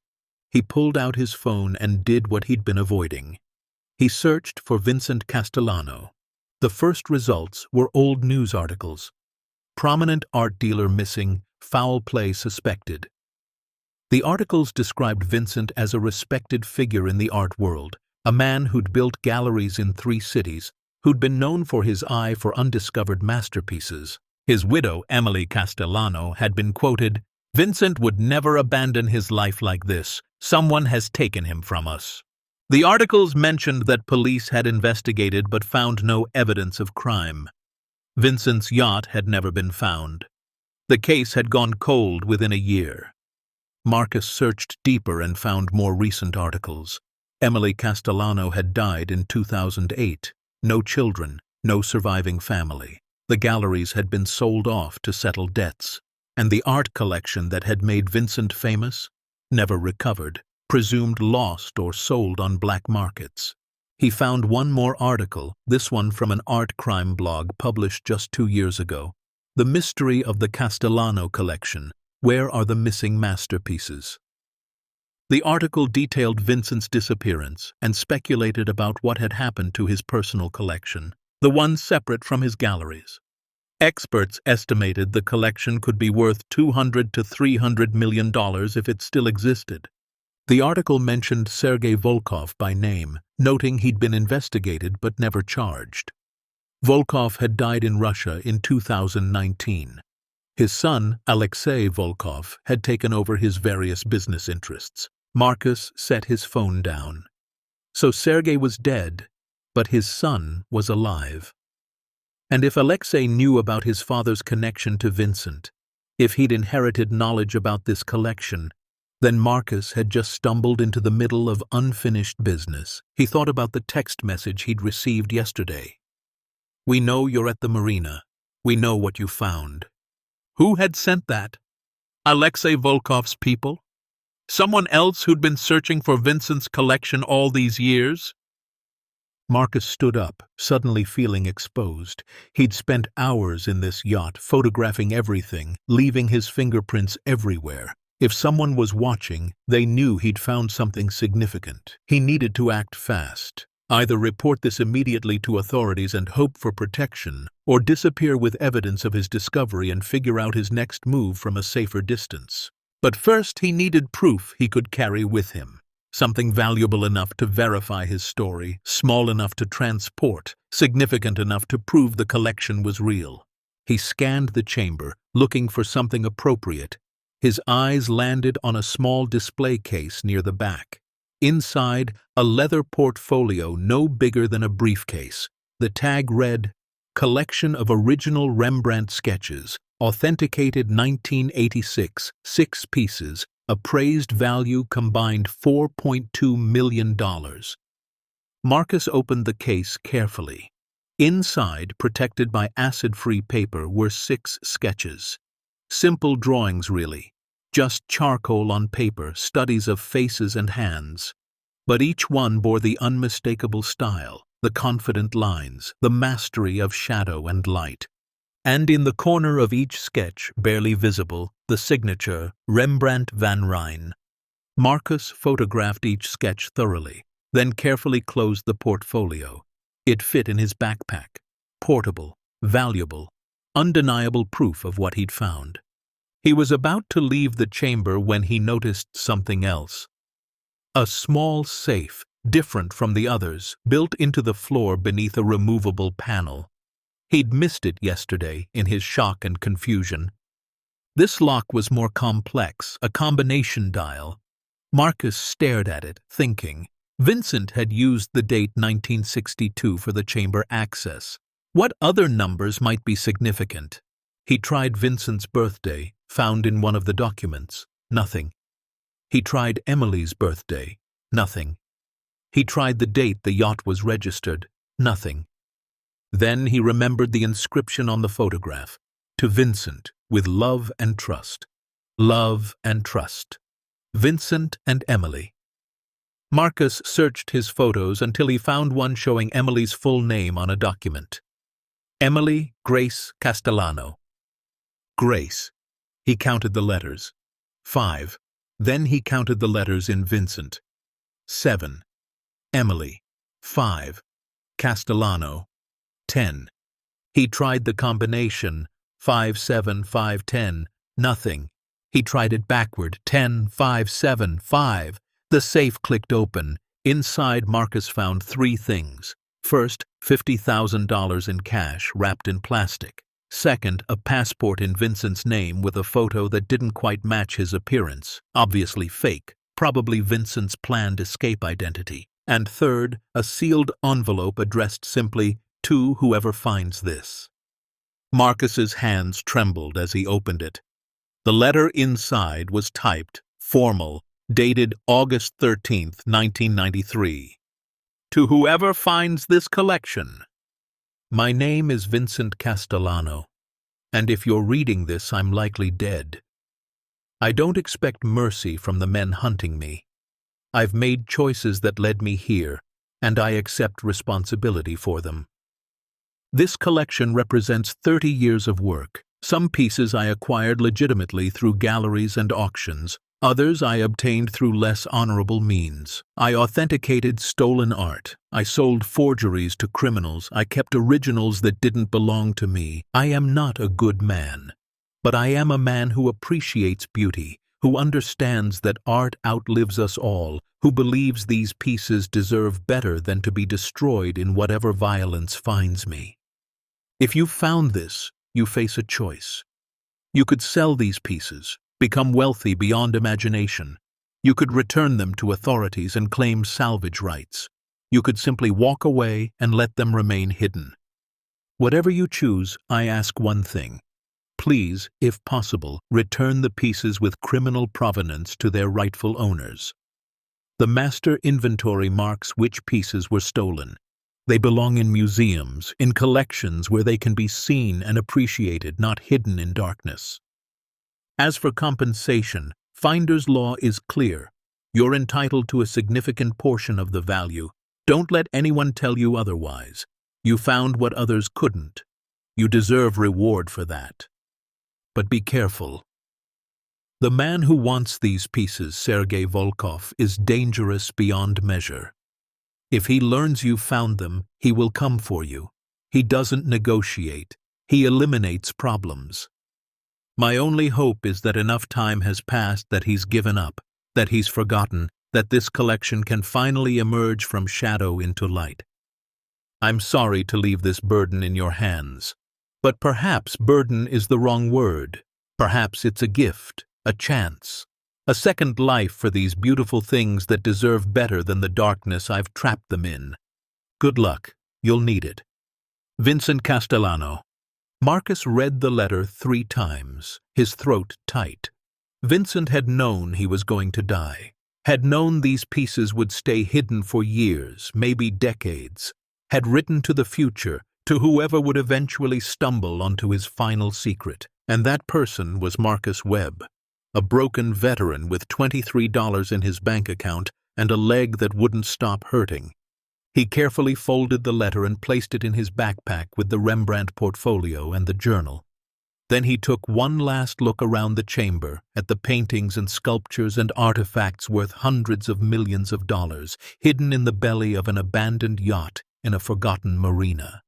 S1: He pulled out his phone and did what he'd been avoiding. He searched for Vincent Castellano. The first results were old news articles. Prominent art dealer missing, foul play suspected. The articles described Vincent as a respected figure in the art world, a man who'd built galleries in 3 cities, who'd been known for his eye for undiscovered masterpieces. His widow, Emily Castellano, had been quoted, "Vincent would never abandon his life like this. Someone has taken him from us." The articles mentioned that police had investigated but found no evidence of crime. Vincent's yacht had never been found. The case had gone cold within a year. Marcus searched deeper and found more recent articles. Emily Castellano had died in 2008. No children, no surviving family. The galleries had been sold off to settle debts. And the art collection that had made Vincent famous? Never recovered, presumed lost or sold on black markets. He found one more article, this one from an art crime blog published just 2 years ago. The mystery of the Castellano collection. Where are the missing masterpieces? The article detailed Vincent's disappearance and speculated about what had happened to his personal collection, the one separate from his galleries. Experts estimated the collection could be worth $200 to $300 million if it still existed. The article mentioned Sergei Volkov by name, noting he'd been investigated but never charged. Volkov had died in Russia in 2019. His son, Alexei Volkov, had taken over his various business interests. Marcus set his phone down. So Sergei was dead, but his son was alive. And if Alexei knew about his father's connection to Vincent, if he'd inherited knowledge about this collection, then Marcus had just stumbled into the middle of unfinished business. He thought about the text message he'd received yesterday. "We know you're at the marina. We know what you found." Who had sent that? Alexei Volkov's people? Someone else who'd been searching for Vincent's collection all these years? Marcus stood up, suddenly feeling exposed. He'd spent hours in this yacht, photographing everything, leaving his fingerprints everywhere. If someone was watching, they knew he'd found something significant. He needed to act fast. Either report this immediately to authorities and hope for protection, or disappear with evidence of his discovery and figure out his next move from a safer distance. But first he needed proof he could carry with him. Something valuable enough to verify his story, small enough to transport, significant enough to prove the collection was real. He scanned the chamber, looking for something appropriate. His eyes landed on a small display case near the back. Inside, a leather portfolio no bigger than a briefcase. The tag read, "Collection of Original Rembrandt Sketches, Authenticated 1986, 6 pieces, appraised value combined $4.2 million. Marcus opened the case carefully. Inside, protected by acid-free paper, were 6 sketches. Simple drawings, really. Just charcoal on paper, studies of faces and hands. But each one bore the unmistakable style, the confident lines, the mastery of shadow and light. And in the corner of each sketch, barely visible, the signature, Rembrandt van Rijn. Marcus photographed each sketch thoroughly. then carefully closed the portfolio. It fit in his backpack. Portable, valuable, undeniable proof of what he'd found. He was about to leave the chamber when he noticed something else. A small safe, different from the others, built into the floor beneath a removable panel. He'd missed it yesterday in his shock and confusion. This lock was more complex, a combination dial. Marcus stared at it, thinking. Vincent had used the date 1962 for the chamber access. What other numbers might be significant? He tried Vincent's birthday, found in one of the documents. Nothing. He tried Emily's birthday. Nothing. He tried the date the yacht was registered. Nothing. Then he remembered the inscription on the photograph. To Vincent, with love and trust. Love and trust. Vincent and Emily. Marcus searched his photos until he found one showing Emily's full name on a document. Emily Grace Castellano. Grace. He counted the letters. 5. Then he counted the letters in Vincent. 7. Emily. 5. Castellano. 10. He tried the combination. 5, 7, 5, 10. Nothing. He tried it backward. 10, 5, 7, 5. The safe clicked open. Inside, Marcus found 3 things. First, $50,000 in cash wrapped in plastic. Second, a passport in Vincent's name with a photo that didn't quite match his appearance, obviously fake, probably Vincent's planned escape identity. And third, a sealed envelope addressed simply, to whoever finds this. Marcus's hands trembled as he opened it. The letter inside was typed, formal, dated August 13th, 1993. To whoever finds this collection. My name is Vincent Castellano, and if you're reading this, I'm likely dead. I don't expect mercy from the men hunting me. I've made choices that led me here, and I accept responsibility for them. This collection represents 30 years of work. Some pieces I acquired legitimately through galleries and auctions. Others I obtained through less honorable means. I authenticated stolen art. I sold forgeries to criminals. I kept originals that didn't belong to me. I am not a good man. But I am a man who appreciates beauty, who understands that art outlives us all, who believes these pieces deserve better than to be destroyed in whatever violence finds me. If you found this, you face a choice. You could sell these pieces, become wealthy beyond imagination. You could return them to authorities and claim salvage rights. You could simply walk away and let them remain hidden. Whatever you choose, I ask one thing. Please, if possible, return the pieces with criminal provenance to their rightful owners. The master inventory marks which pieces were stolen. They belong in museums, in collections where they can be seen and appreciated, not hidden in darkness. As for compensation, Finder's law is clear. You're entitled to a significant portion of the value. Don't let anyone tell you otherwise. You found what others couldn't. You deserve reward for that. But be careful. The man who wants these pieces, Sergei Volkov, is dangerous beyond measure. If he learns you found them, he will come for you. He doesn't negotiate. He eliminates problems. My only hope is that enough time has passed that he's given up, that he's forgotten, that this collection can finally emerge from shadow into light. I'm sorry to leave this burden in your hands, but perhaps burden is the wrong word. Perhaps it's a gift, a chance, a second life for these beautiful things that deserve better than the darkness I've trapped them in. Good luck. You'll need it. Vincent Castellano. Marcus read the letter 3 times, his throat tight. Vincent had known he was going to die, had known these pieces would stay hidden for years, maybe decades, had written to the future, to whoever would eventually stumble onto his final secret. And that person was Marcus Webb, a broken veteran with $23 in his bank account and a leg that wouldn't stop hurting. He carefully folded the letter and placed it in his backpack with the Rembrandt portfolio and the journal. Then he took one last look around the chamber at the paintings and sculptures and artifacts worth hundreds of millions of dollars, hidden in the belly of an abandoned yacht in a forgotten marina.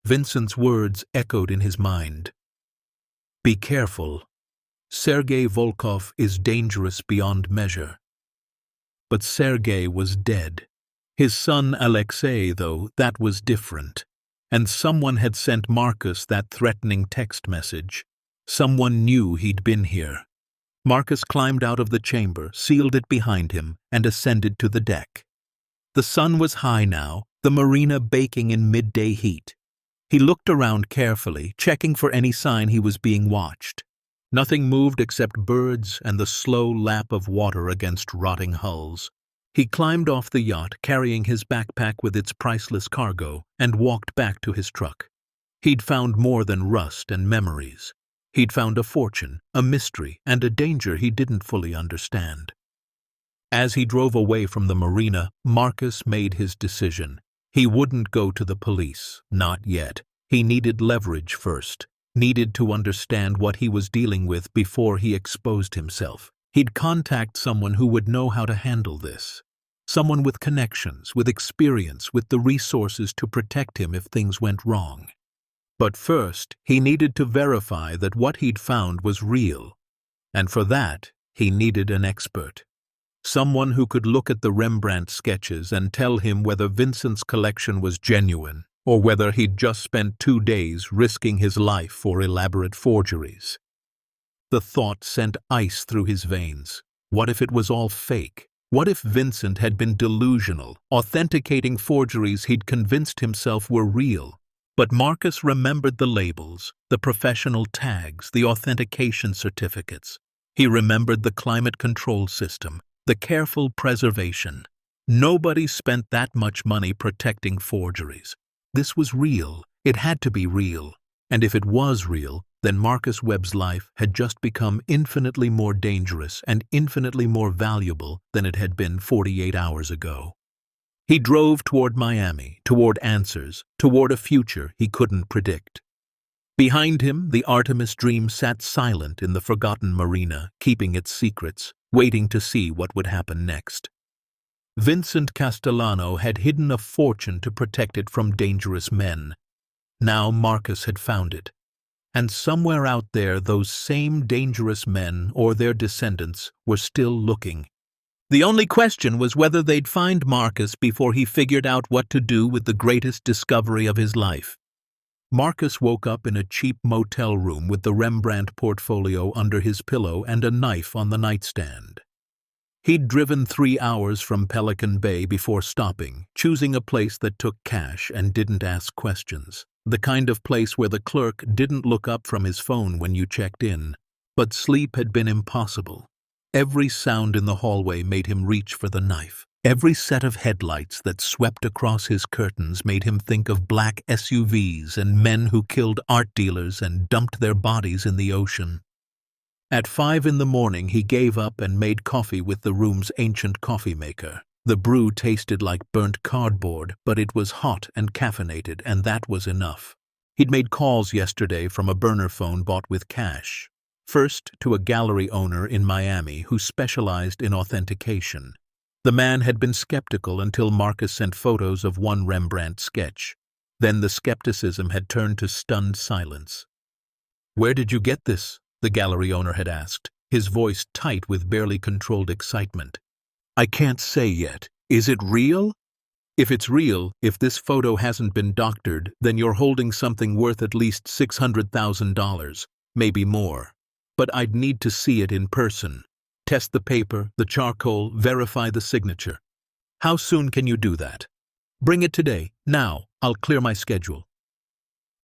S1: Vincent's words echoed in his mind. "Be careful. Sergei Volkov is dangerous beyond measure." But Sergei was dead. His son Alexei, though, that was different. And someone had sent Marcus that threatening text message. Someone knew he'd been here. Marcus climbed out of the chamber, sealed it behind him, and ascended to the deck. The sun was high now, the marina baking in midday heat. He looked around carefully, checking for any sign he was being watched. Nothing moved except birds and the slow lap of water against rotting hulls. He climbed off the yacht, carrying his backpack with its priceless cargo, and walked back to his truck. He'd found more than rust and memories. He'd found a fortune, a mystery, and a danger he didn't fully understand. As he drove away from the marina, Marcus made his decision. He wouldn't go to the police, not yet. He needed leverage first, needed to understand what he was dealing with before he exposed himself. He'd contact someone who would know how to handle this. Someone with connections, with experience, with the resources to protect him if things went wrong. But first, he needed to verify that what he'd found was real. And for that, he needed an expert. Someone who could look at the Rembrandt sketches and tell him whether Vincent's collection was genuine, or whether he'd just spent 2 days risking his life for elaborate forgeries. The thought sent ice through his veins. What if it was all fake? What if Vincent had been delusional, authenticating forgeries he'd convinced himself were real? But Marcus remembered the labels, the professional tags, the authentication certificates. He remembered the climate control system, the careful preservation. Nobody spent that much money protecting forgeries. This was real. It had to be real. And if it was real, then Marcus Webb's life had just become infinitely more dangerous and infinitely more valuable than it had been 48 hours ago. He drove toward Miami, toward answers, toward a future he couldn't predict. Behind him, the Artemis Dream sat silent in the forgotten marina, keeping its secrets, waiting to see what would happen next. Vincent Castellano had hidden a fortune to protect it from dangerous men. Now Marcus had found it. And somewhere out there, those same dangerous men or their descendants were still looking. The only question was whether they'd find Marcus before he figured out what to do with the greatest discovery of his life. Marcus woke up in a cheap motel room with the Rembrandt portfolio under his pillow and a knife on the nightstand. He'd driven 3 hours from Pelican Bay before stopping, choosing a place that took cash and didn't ask questions. The kind of place where the clerk didn't look up from his phone when you checked in. But sleep had been impossible. Every sound in the hallway made him reach for the knife. Every set of headlights that swept across his curtains made him think of black SUVs and men who killed art dealers and dumped their bodies in the ocean. At 5 in the morning, he gave up and made coffee with the room's ancient coffee maker. The brew tasted like burnt cardboard, but it was hot and caffeinated, and that was enough. He'd made calls yesterday from a burner phone bought with cash. First, to a gallery owner in Miami who specialized in authentication. The man had been skeptical until Marcus sent photos of one Rembrandt sketch. Then the skepticism had turned to stunned silence. "Where did you get this?" the gallery owner had asked, his voice tight with barely controlled excitement. "I can't say yet. Is it real?" "If it's real, if this photo hasn't been doctored, then you're holding something worth at least $600,000, maybe more. But I'd need to see it in person. Test the paper, the charcoal, verify the signature. How soon can you do that?" "Bring it today, now. I'll clear my schedule."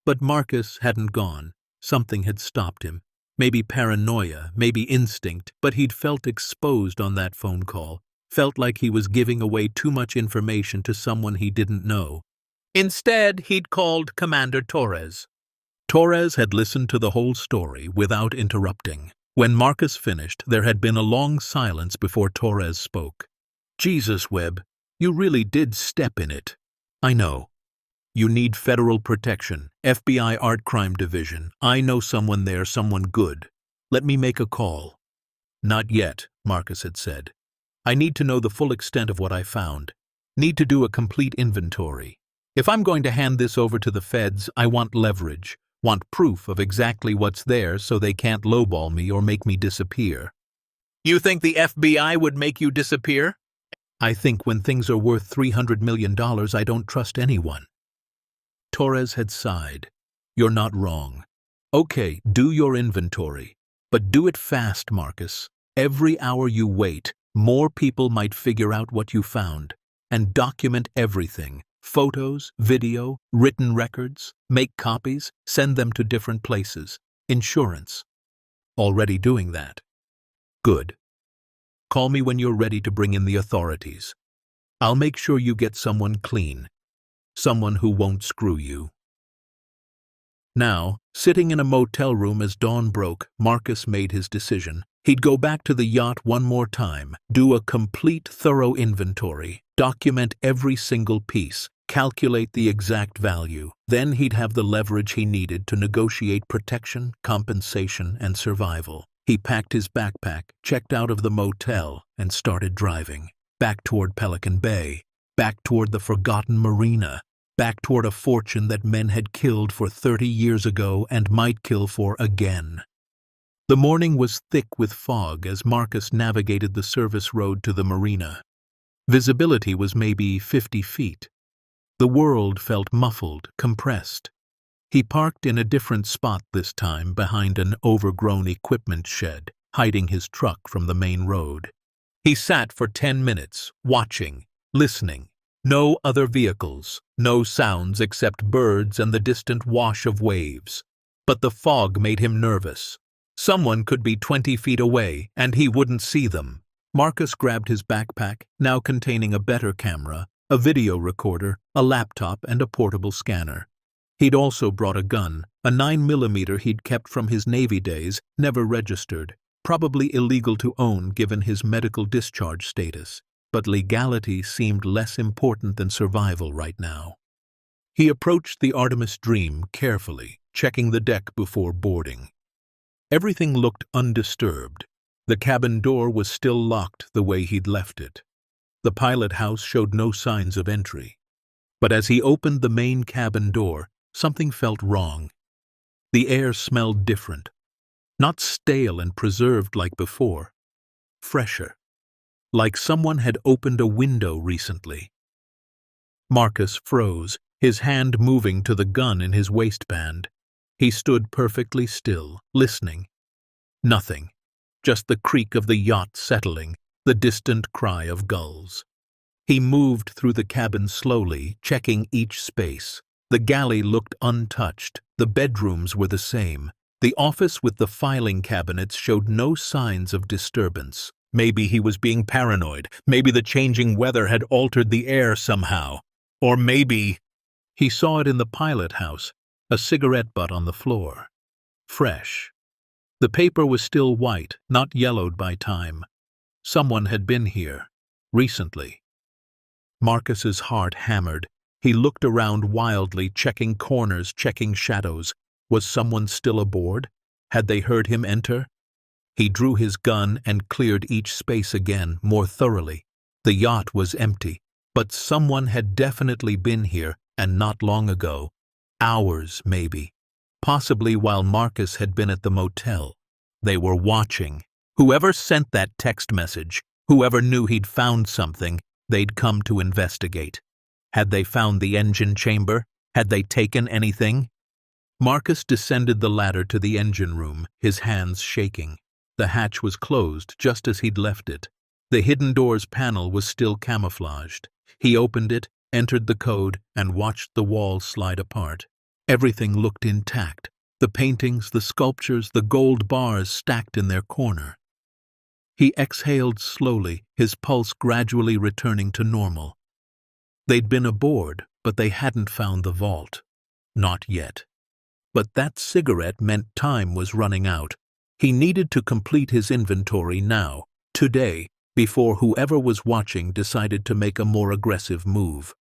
S1: But Marcus hadn't gone. Something had stopped him. Maybe paranoia, maybe instinct, but he'd felt exposed on that phone call, felt like he was giving away too much information to someone he didn't know. Instead, he'd called Commander Torres. Torres had listened to the whole story without interrupting. When Marcus finished, there had been a long silence before Torres spoke. "Jesus, Webb, you really did step in it." "I know. You need federal protection. FBI Art Crime Division. I know someone there, someone good. Let me make a call." "Not yet," Marcus had said. "I need to know the full extent of what I found. Need to do a complete inventory. If I'm going to hand this over to the feds, I want leverage, want proof of exactly what's there so they can't lowball me or make me disappear."
S2: You think the FBI would make you disappear?
S1: "I think when things are worth $300 million, I don't trust anyone." Torres had sighed. "You're not wrong. Okay, do your inventory. But do it fast, Marcus. Every hour you wait, more people might figure out what you found. And document everything. Photos, video, written records. Make copies, send them to different places. Insurance. Already doing that. Good. Call me when you're ready to bring in the authorities. I'll make sure you get someone clean. Someone who won't screw you." Now, sitting in a motel room as dawn broke, Marcus made his decision. He'd go back to the yacht one more time, do a complete, thorough inventory, document every single piece, calculate the exact value. Then he'd have the leverage he needed to negotiate protection, compensation, and survival. He packed his backpack, checked out of the motel, and started driving. Back toward Pelican Bay, back toward the forgotten marina, back toward a fortune that men had killed for 30 years ago and might kill for again. The morning was thick with fog as Marcus navigated the service road to the marina. Visibility was maybe 50 feet. The world felt muffled, compressed. He parked in a different spot this time behind an overgrown equipment shed, hiding his truck from the main road. He sat for 10 minutes, watching, listening. No other vehicles, no sounds except birds and the distant wash of waves. But the fog made him nervous. Someone could be 20 feet away, and he wouldn't see them. Marcus grabbed his backpack, now containing a better camera, a video recorder, a laptop, and a portable scanner. He'd also brought a gun, a 9mm he'd kept from his Navy days, never registered, probably illegal to own given his medical discharge status. But legality seemed less important than survival right now. He approached the Artemis Dream carefully, checking the deck before boarding. Everything looked undisturbed. The cabin door was still locked the way he'd left it. The pilot house showed no signs of entry. But as he opened the main cabin door, something felt wrong. The air smelled different. Not stale and preserved like before. Fresher. Like someone had opened a window recently. Marcus froze, his hand moving to the gun in his waistband. He stood perfectly still, listening. Nothing. Just the creak of the yacht settling, the distant cry of gulls. He moved through the cabin slowly, checking each space. The galley looked untouched. The bedrooms were the same. The office with the filing cabinets showed no signs of disturbance. Maybe he was being paranoid. Maybe the changing weather had altered the air somehow. Or maybe... He saw it in the pilot house, a cigarette butt on the floor. Fresh. The paper was still white, not yellowed by time. Someone had been here. Recently. Marcus's heart hammered. He looked around wildly, checking corners, checking shadows. Was someone still aboard? Had they heard him enter? He drew his gun and cleared each space again, more thoroughly. The yacht was empty, but someone had definitely been here, and not long ago. Hours, maybe. Possibly while Marcus had been at the motel. They were watching. Whoever sent that text message, whoever knew he'd found something, they'd come to investigate. Had they found the engine chamber? Had they taken anything? Marcus descended the ladder to the engine room, his hands shaking. The hatch was closed just as he'd left it. The hidden door's panel was still camouflaged. He opened it, entered the code, and watched the walls slide apart. Everything looked intact. The paintings, the sculptures, the gold bars stacked in their corner. He exhaled slowly, his pulse gradually returning to normal. They'd been aboard, but they hadn't found the vault. Not yet. But that cigarette meant time was running out. He needed to complete his inventory now, today, before whoever was watching decided to make a more aggressive move.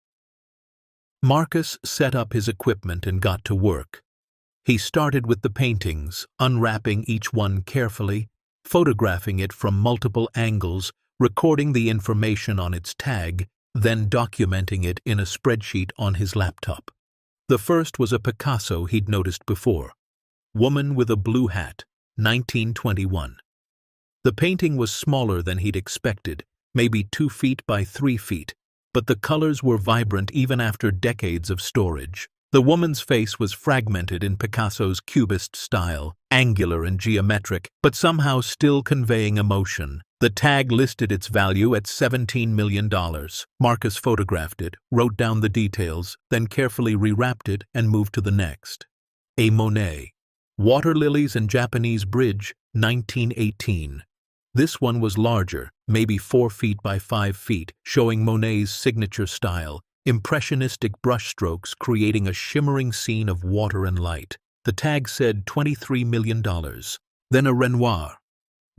S1: Marcus set up his equipment and got to work. He started with the paintings, unwrapping each one carefully, photographing it from multiple angles, recording the information on its tag, then documenting it in a spreadsheet on his laptop. The first was a Picasso he'd noticed before. Woman with a Blue Hat, 1921. The painting was smaller than he'd expected, maybe 2 feet by 3 feet, but the colors were vibrant even after decades of storage. The woman's face was fragmented in Picasso's cubist style, angular and geometric, but somehow still conveying emotion. The tag listed its value at $17 million. Marcus photographed it, wrote down the details, then carefully rewrapped it and moved to the next. A Monet. Water Lilies and Japanese Bridge, 1918. This one was larger, maybe 4 feet by 5 feet, showing Monet's signature style, impressionistic brushstrokes creating a shimmering scene of water and light. The tag said $23 million. Then a Renoir.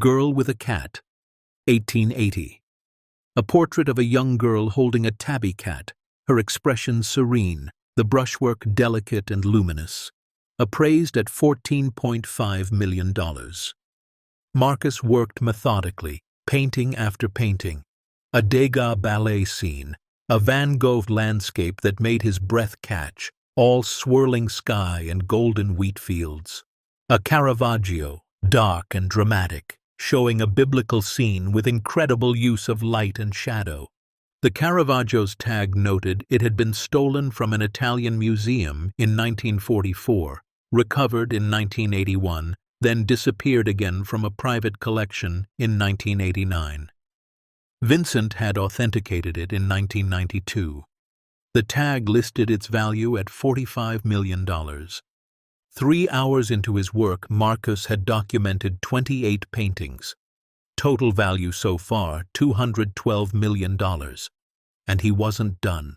S1: Girl with a Cat, 1880. A portrait of a young girl holding a tabby cat, her expression serene, the brushwork delicate and luminous. Appraised at $14.5 million. Marcus worked methodically, painting after painting. A Degas ballet scene, a Van Gogh landscape that made his breath catch, all swirling sky and golden wheat fields. A Caravaggio, dark and dramatic, showing a biblical scene with incredible use of light and shadow. The Caravaggio's tag noted it had been stolen from an Italian museum in 1944, recovered in 1981, then disappeared again from a private collection in 1989. Vincent had authenticated it in 1992. The tag listed its value at $45 million. 3 hours into his work, Marcus had documented 28 paintings. Total value so far, $212 million. And he wasn't done.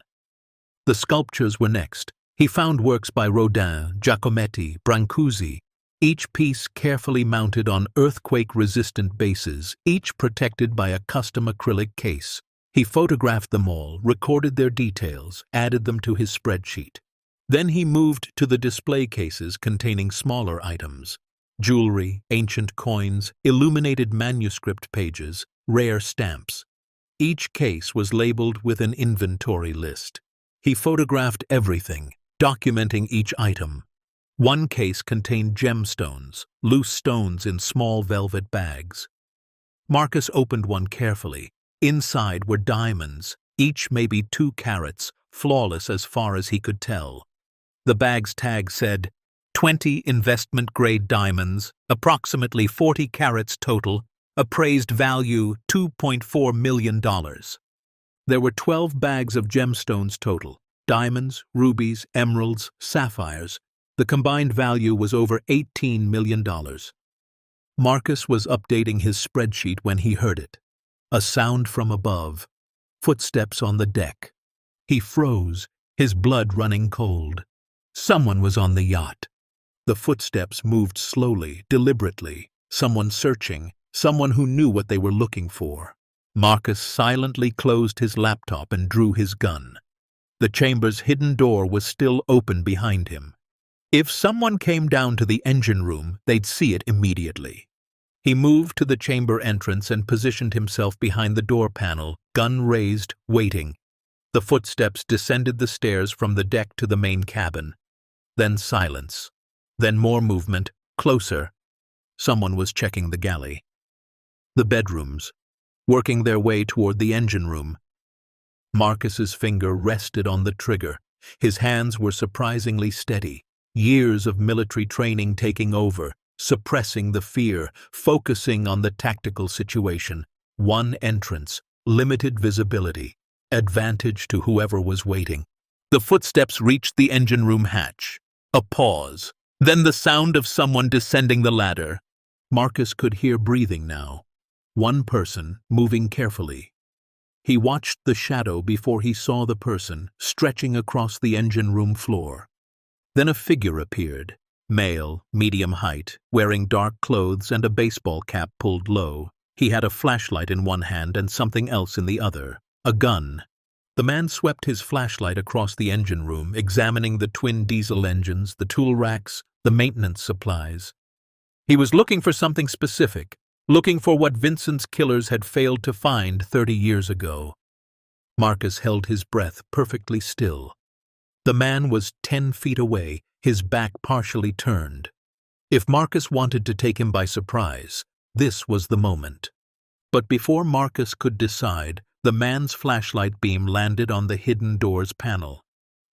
S1: The sculptures were next. He found works by Rodin, Giacometti, Brancusi, each piece carefully mounted on earthquake-resistant bases, each protected by a custom acrylic case. He photographed them all, recorded their details, added them to his spreadsheet. Then he moved to the display cases containing smaller items: jewelry, ancient coins, illuminated manuscript pages, rare stamps. Each case was labeled with an inventory list. He photographed everything, documenting each item. One case contained gemstones, loose stones in small velvet bags. Marcus opened one carefully. Inside were diamonds, each maybe 2 carats, flawless as far as he could tell. The bag's tag said, 20 investment-grade diamonds, approximately 40 carats total, appraised value $2.4 million. There were 12 bags of gemstones total, diamonds, rubies, emeralds, sapphires. The combined value was over $18 million. Marcus was updating his spreadsheet when he heard it. A sound from above. Footsteps on the deck. He froze, his blood running cold. Someone was on the yacht. The footsteps moved slowly, deliberately. Someone searching, someone who knew what they were looking for. Marcus silently closed his laptop and drew his gun. The chamber's hidden door was still open behind him. If someone came down to the engine room, they'd see it immediately. He moved to the chamber entrance and positioned himself behind the door panel, gun raised, waiting. The footsteps descended the stairs from the deck to the main cabin. Then silence. Then more movement, closer. Someone was checking the galley. The bedrooms, working their way toward the engine room. Marcus's finger rested on the trigger. His hands were surprisingly steady. Years of military training taking over, suppressing the fear, focusing on the tactical situation. One entrance, limited visibility, advantage to whoever was waiting. The footsteps reached the engine room hatch. A pause. Then the sound of someone descending the ladder. Marcus could hear breathing now. One person, moving carefully. He watched the shadow before he saw the person, stretching across the engine room floor. Then a figure appeared, male, medium height, wearing dark clothes and a baseball cap pulled low. He had a flashlight in one hand and something else in the other, a gun. The man swept his flashlight across the engine room, examining the twin diesel engines, the tool racks, the maintenance supplies. He was looking for something specific, looking for what Vincent's killers had failed to find 30 years ago. Marcus held his breath perfectly still. The man was 10 feet away, his back partially turned. If Marcus wanted to take him by surprise, this was the moment. But before Marcus could decide, the man's flashlight beam landed on the hidden door's panel.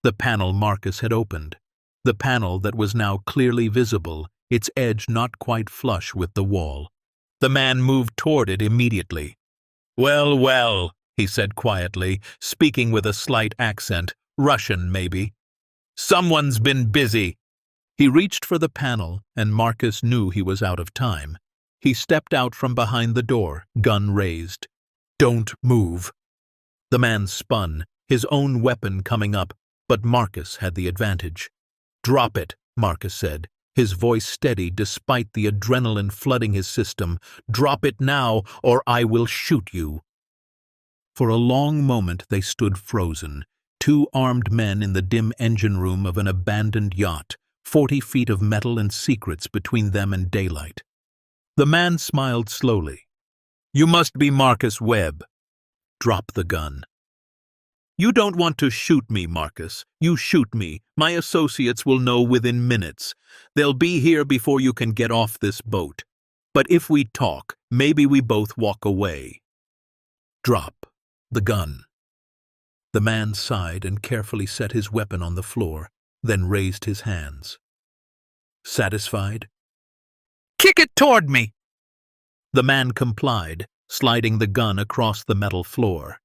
S1: The panel Marcus had opened. The panel that was now clearly visible, its edge not quite flush with the wall. The man moved toward it immediately. "Well, well," he said quietly, speaking with a slight accent, Russian maybe. "Someone's been busy." He reached for the panel, and Marcus knew he was out of time. He stepped out from behind the door, gun raised. "Don't move." The man spun, his own weapon coming up, but Marcus had the advantage. "Drop it," Marcus said, his voice steady despite the adrenaline flooding his system. "Drop it now, or I will shoot you." For a long moment they stood frozen, two armed men in the dim engine room of an abandoned yacht, 40 feet of metal and secrets between them and daylight. The man smiled slowly. "You must be Marcus Webb." "Drop the gun." "You don't want to shoot me, Marcus. You shoot me. My associates will know within minutes. They'll be here before you can get off this boat. But if we talk, maybe we both walk away." "Drop the gun." The man sighed and carefully set his weapon on the floor, then raised his hands. "Satisfied?" "Kick it toward me!" The man complied, sliding the gun across the metal floor.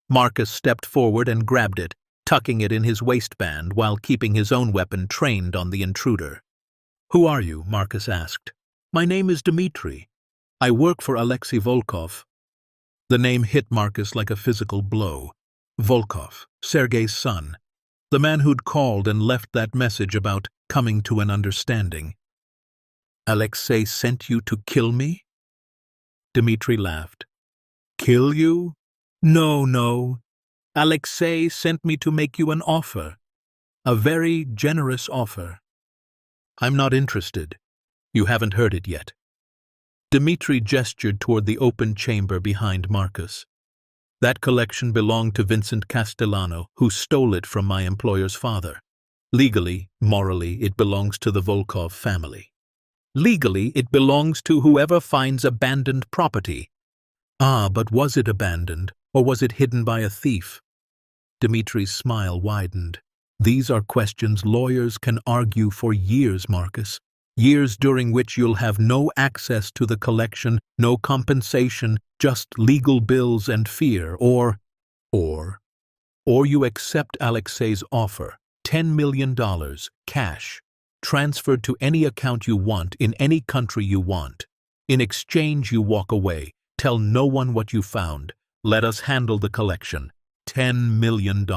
S1: Marcus stepped forward and grabbed it, tucking it in his waistband while keeping his own weapon trained on the intruder. "Who are you?" Marcus asked. "My name is Dmitri. I work for Alexei Volkov." The name hit Marcus like a physical blow. Volkov, Sergei's son, the man who'd called and left that message about coming to an understanding. "Alexei sent you to kill me?" Dmitri laughed. "Kill you? No. Alexei sent me to make you an offer. A very generous offer." "I'm not interested. You haven't heard it yet." Dmitri gestured toward the open chamber behind Marcus. "That collection belonged to Vincent Castellano, who stole it from my employer's father. Legally, morally, it belongs to the Volkov family. Legally, it belongs to whoever finds abandoned property." "Ah, but was it abandoned, or was it hidden by a thief?" Dmitri's smile widened. "These are questions lawyers can argue for years, Marcus. Years during which you'll have no access to the collection, no compensation, just legal bills and fear, or you accept Alexei's offer, $10 million, cash, transferred to any account you want in any country you want. In exchange, you walk away, tell no one what you found, let us handle the collection. $10 million.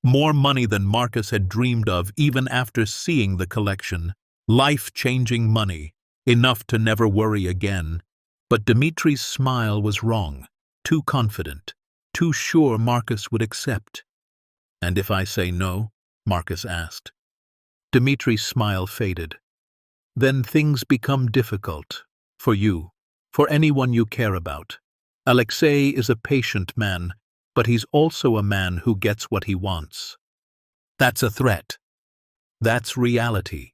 S1: More money than Marcus had dreamed of even after seeing the collection. Life-changing money, enough to never worry again. But Dmitri's smile was wrong, too confident, too sure Marcus would accept. "And if I say no?" Marcus asked. Dmitri's smile faded. "Then things become difficult. For you, for anyone you care about. Alexei is a patient man, but he's also a man who gets what he wants. That's a threat. That's reality."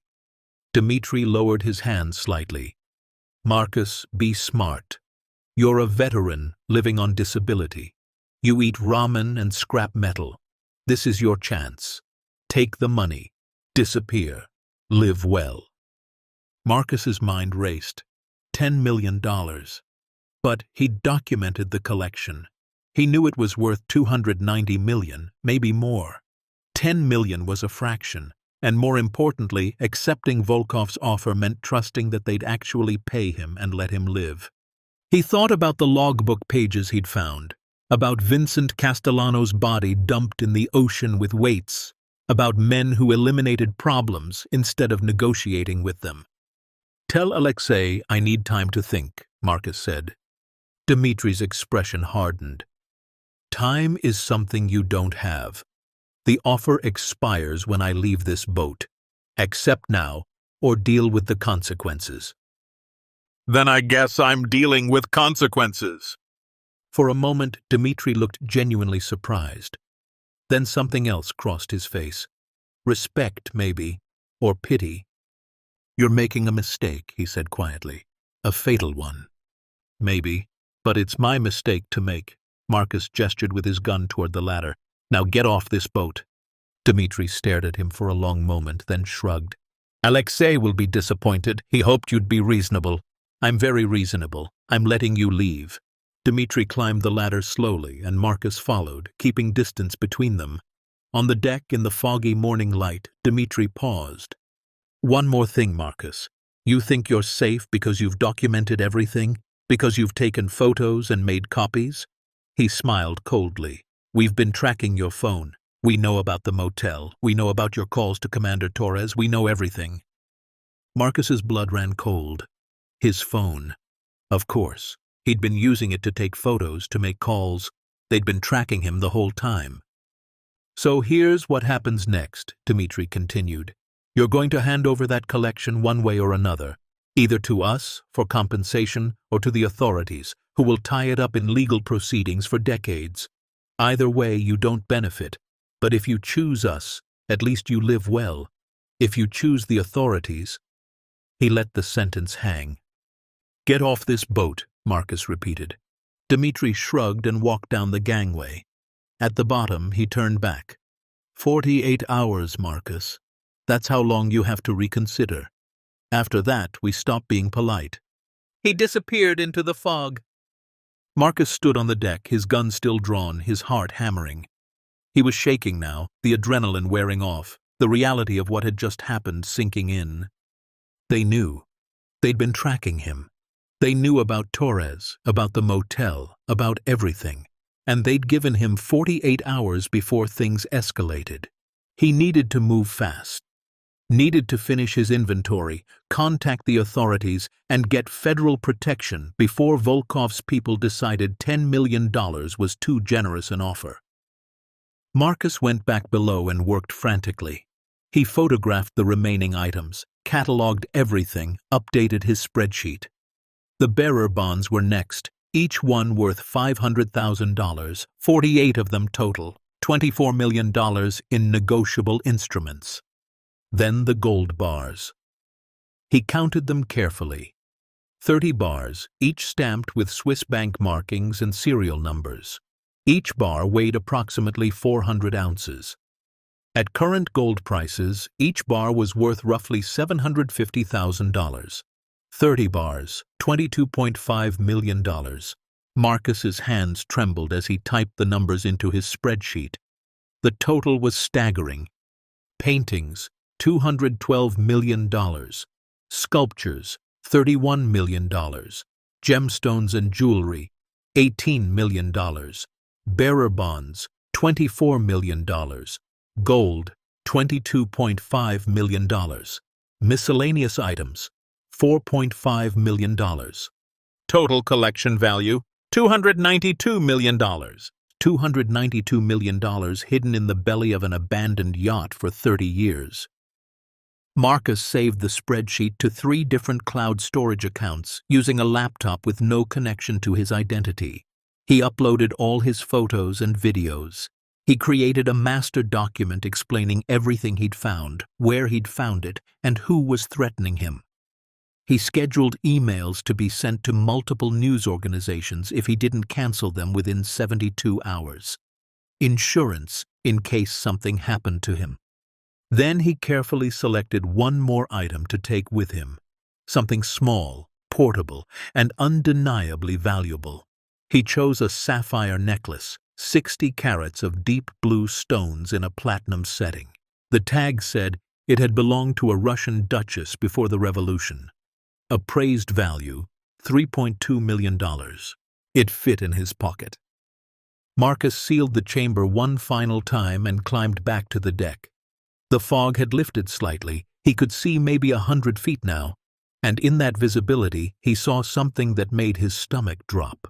S1: Dmitri lowered his hands slightly. "Marcus, be smart. You're a veteran living on disability. You eat ramen and scrap metal. This is your chance. Take the money. Disappear. Live well." Marcus's mind raced. $10 million. But he'd documented the collection. He knew it was worth $290 million, maybe more. $10 million was a fraction. And more importantly, accepting Volkov's offer meant trusting that they'd actually pay him and let him live. He thought about the logbook pages he'd found, about Vincent Castellano's body dumped in the ocean with weights, about men who eliminated problems instead of negotiating with them. "Tell Alexei I need time to think," Marcus said. Dmitri's expression hardened. Time is something you don't have. The offer expires when I leave this boat. Accept now, or deal with the consequences.
S2: Then I guess I'm dealing with consequences.
S1: For a moment, Dmitri looked genuinely surprised. Then something else crossed his face. Respect, maybe, or pity. You're making a mistake, he said quietly. A fatal one. Maybe, but it's my mistake to make. Marcus gestured with his gun toward the ladder. Now get off this boat. Dmitri stared at him for a long moment, then shrugged. Alexei will be disappointed. He hoped you'd be reasonable. I'm very reasonable. I'm letting you leave. Dmitri climbed the ladder slowly, and Marcus followed, keeping distance between them. On the deck, in the foggy morning light, Dmitri paused. One more thing, Marcus. You think you're safe because you've documented everything? Because you've taken photos and made copies? He smiled coldly. We've been tracking your phone. We know about the motel. We know about your calls to Commander Torres. We know everything. Marcus's blood ran cold. His phone. Of course. He'd been using it to take photos, to make calls. They'd been tracking him the whole time. So here's what happens next, Dmitri continued. You're going to hand over that collection one way or another, either to us for compensation or to the authorities, who will tie it up in legal proceedings for decades. Either way, you don't benefit. But if you choose us, at least you live well. If you choose the authorities... He let the sentence hang. Get off this boat, Marcus repeated. Dmitri shrugged and walked down the gangway. At the bottom, he turned back. 48 hours, Marcus. That's how long you have to reconsider. After that, we stop being polite. He disappeared into the fog. Marcus stood on the deck, his gun still drawn, his heart hammering. He was shaking now, the adrenaline wearing off, the reality of what had just happened sinking in. They knew. They'd been tracking him. They knew about Torres, about the motel, about everything. And they'd given him 48 hours before things escalated. He needed to move fast. Needed to finish his inventory, contact the authorities, and get federal protection before Volkov's people decided $10 million was too generous an offer. Marcus went back below and worked frantically. He photographed the remaining items, catalogued everything, updated his spreadsheet. The bearer bonds were next, each one worth $500,000, 48 of them total, $24 million in negotiable instruments. Then the gold bars. He counted them carefully. 30 bars, each stamped with Swiss bank markings and serial numbers. Each bar weighed approximately 400 ounces. At current gold prices, each bar was worth roughly $750,000. 30 bars, $22.5 million. Marcus's hands trembled as he typed the numbers into his spreadsheet. The total was staggering. Paintings, $212 million. Sculptures, $31 million. Gemstones and jewelry, $18 million. Bearer bonds, $24 million. Gold, $22.5 million. Miscellaneous items, $4.5 million. Total collection value, $292 million. $292 million hidden in the belly of an abandoned yacht for 30 years. Marcus saved the spreadsheet to 3 different cloud storage accounts using a laptop with no connection to his identity. He uploaded all his photos and videos. He created a master document explaining everything he'd found, where he'd found it, and who was threatening him. He scheduled emails to be sent to multiple news organizations if he didn't cancel them within 72 hours. Insurance in case something happened to him. Then he carefully selected one more item to take with him. Something small, portable, and undeniably valuable. He chose a sapphire necklace, 60 carats of deep blue stones in a platinum setting. The tag said it had belonged to a Russian duchess before the revolution. Appraised value, $3.2 million. It fit in his pocket. Marcus sealed the chamber one final time and climbed back to the deck. The fog had lifted slightly. He could see maybe 100 feet now, and in that visibility he saw something that made his stomach drop.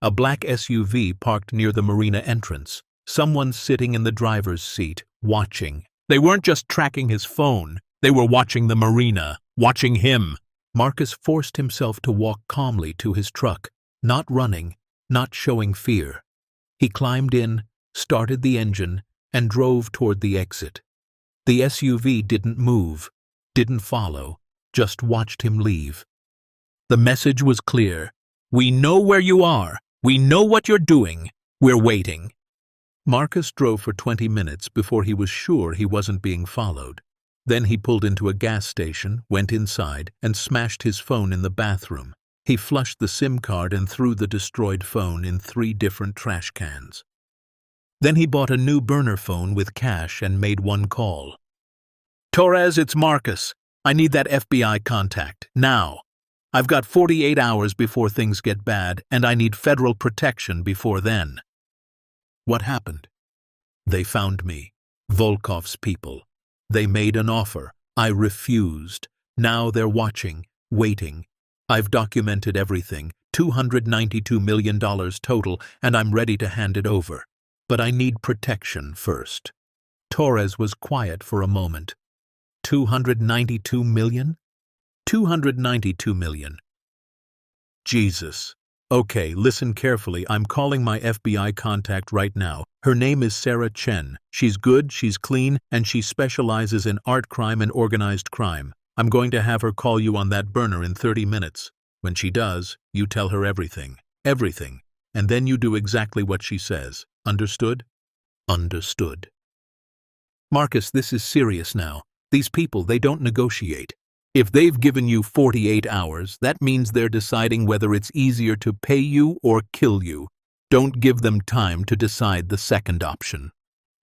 S1: A black SUV parked near the marina entrance. Someone sitting in the driver's seat, watching. They weren't just tracking his phone. They were watching the marina, watching him. Marcus forced himself to walk calmly to his truck, not running, not showing fear. He climbed in, started the engine, and drove toward the exit. The SUV didn't move, didn't follow, just watched him leave. The message was clear. We know where you are. We know what you're doing. We're waiting. Marcus drove for 20 minutes before he was sure he wasn't being followed. Then he pulled into a gas station, went inside, and smashed his phone in the bathroom. He flushed the SIM card and threw the destroyed phone in 3 different trash cans. Then he bought a new burner phone with cash and made one call. Torres, it's Marcus. I need that FBI contact, now. I've got 48 hours before things get bad, and I need federal protection before then. What happened? They found me, Volkov's people. They made an offer. I refused. Now they're watching, waiting. I've documented everything, $292 million total, and I'm ready to hand it over. But I need protection first. Torres was quiet for a moment. 292 million? 292 million. Jesus. Okay, listen carefully. I'm calling my FBI contact right now. Her name is Sarah Chen. She's good, she's clean, and she specializes in art crime and organized crime. I'm going to have her call you on that burner in 30 minutes. When she does, you tell her everything. Everything. And then you do exactly what she says. Understood? Understood. Marcus, this is serious now. These people, they don't negotiate. If they've given you 48 hours, that means they're deciding whether it's easier to pay you or kill you. Don't give them time to decide the second option.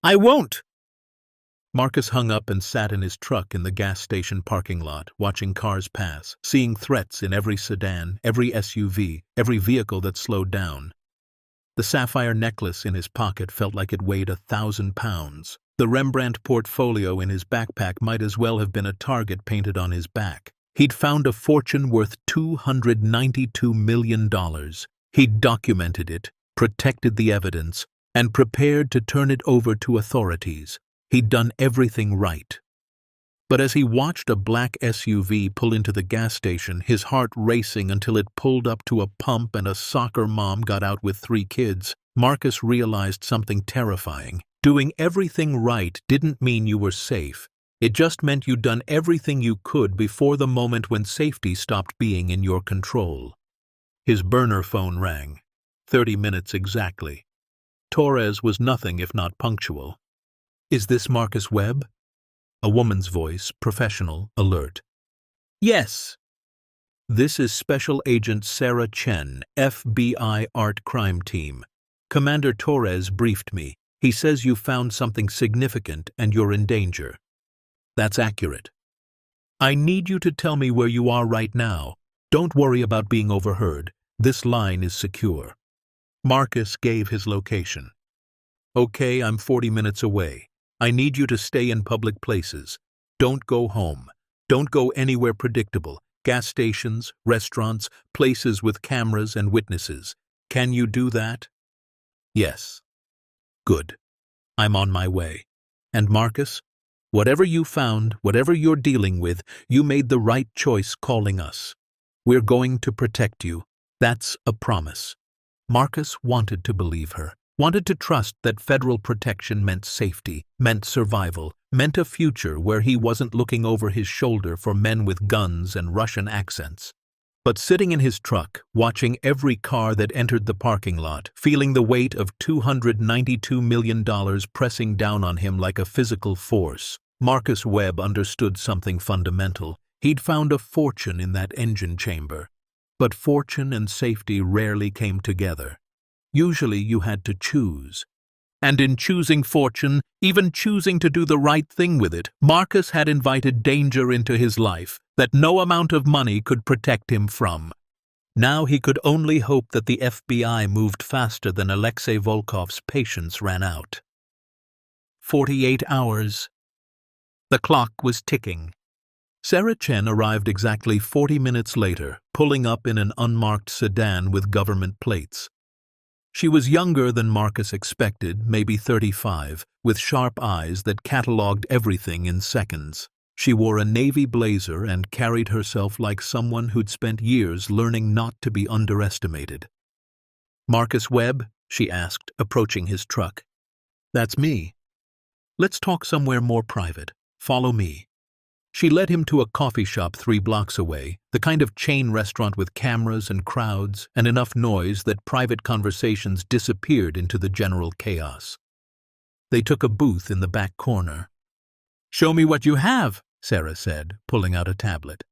S1: I won't! Marcus hung up and sat in his truck in the gas station parking lot, watching cars pass, seeing threats in every sedan, every SUV, every vehicle that slowed down. The sapphire necklace in his pocket felt like it weighed 1,000 pounds. The Rembrandt portfolio in his backpack might as well have been a target painted on his back. He'd found a fortune worth $292 million. He'd documented it, protected the evidence, and prepared to turn it over to authorities. He'd done everything right. But as he watched a black SUV pull into the gas station, his heart racing until it pulled up to a pump and a soccer mom got out with 3 kids, Marcus realized something terrifying. Doing everything right didn't mean you were safe. It just meant you'd done everything you could before the moment when safety stopped being in your control. His burner phone rang. 30 minutes exactly. Torres was nothing if not punctual. Is this Marcus Webb? A woman's voice, professional, alert. Yes. This is Special Agent Sarah Chen, FBI Art Crime Team. Commander Torres briefed me. He says you found something significant and you're in danger. That's accurate. I need you to tell me where you are right now. Don't worry about being overheard. This line is secure. Marcus gave his location. Okay, I'm 40 minutes away. I need you to stay in public places. Don't go home. Don't go anywhere predictable. Gas stations, restaurants, places with cameras and witnesses. Can you do that? Yes. Good. I'm on my way. And Marcus, whatever you found, whatever you're dealing with, you made the right choice calling us. We're going to protect you. That's a promise. Marcus wanted to believe her, wanted to trust that federal protection meant safety, meant survival, meant a future where he wasn't looking over his shoulder for men with guns and Russian accents. But sitting in his truck, watching every car that entered the parking lot, feeling the weight of $292 million pressing down on him like a physical force, Marcus Webb understood something fundamental. He'd found a fortune in that engine chamber. But fortune and safety rarely came together. Usually you had to choose. And in choosing fortune, even choosing to do the right thing with it, Marcus had invited danger into his life that no amount of money could protect him from. Now he could only hope that the FBI moved faster than Alexei Volkov's patience ran out. 48 hours. The clock was ticking. Sarah Chen arrived exactly 40 minutes later, pulling up in an unmarked sedan with government plates. She was younger than Marcus expected, maybe 35, with sharp eyes that catalogued everything in seconds. She wore a navy blazer and carried herself like someone who'd spent years learning not to be underestimated. "Marcus Webb?" she asked, approaching his truck. "That's me. Let's talk somewhere more private. Follow me." She led him to a coffee shop 3 blocks away, the kind of chain restaurant with cameras and crowds and enough noise that private conversations disappeared into the general chaos. They took a booth in the back corner. "Show me what you have," Sarah said, pulling out a tablet.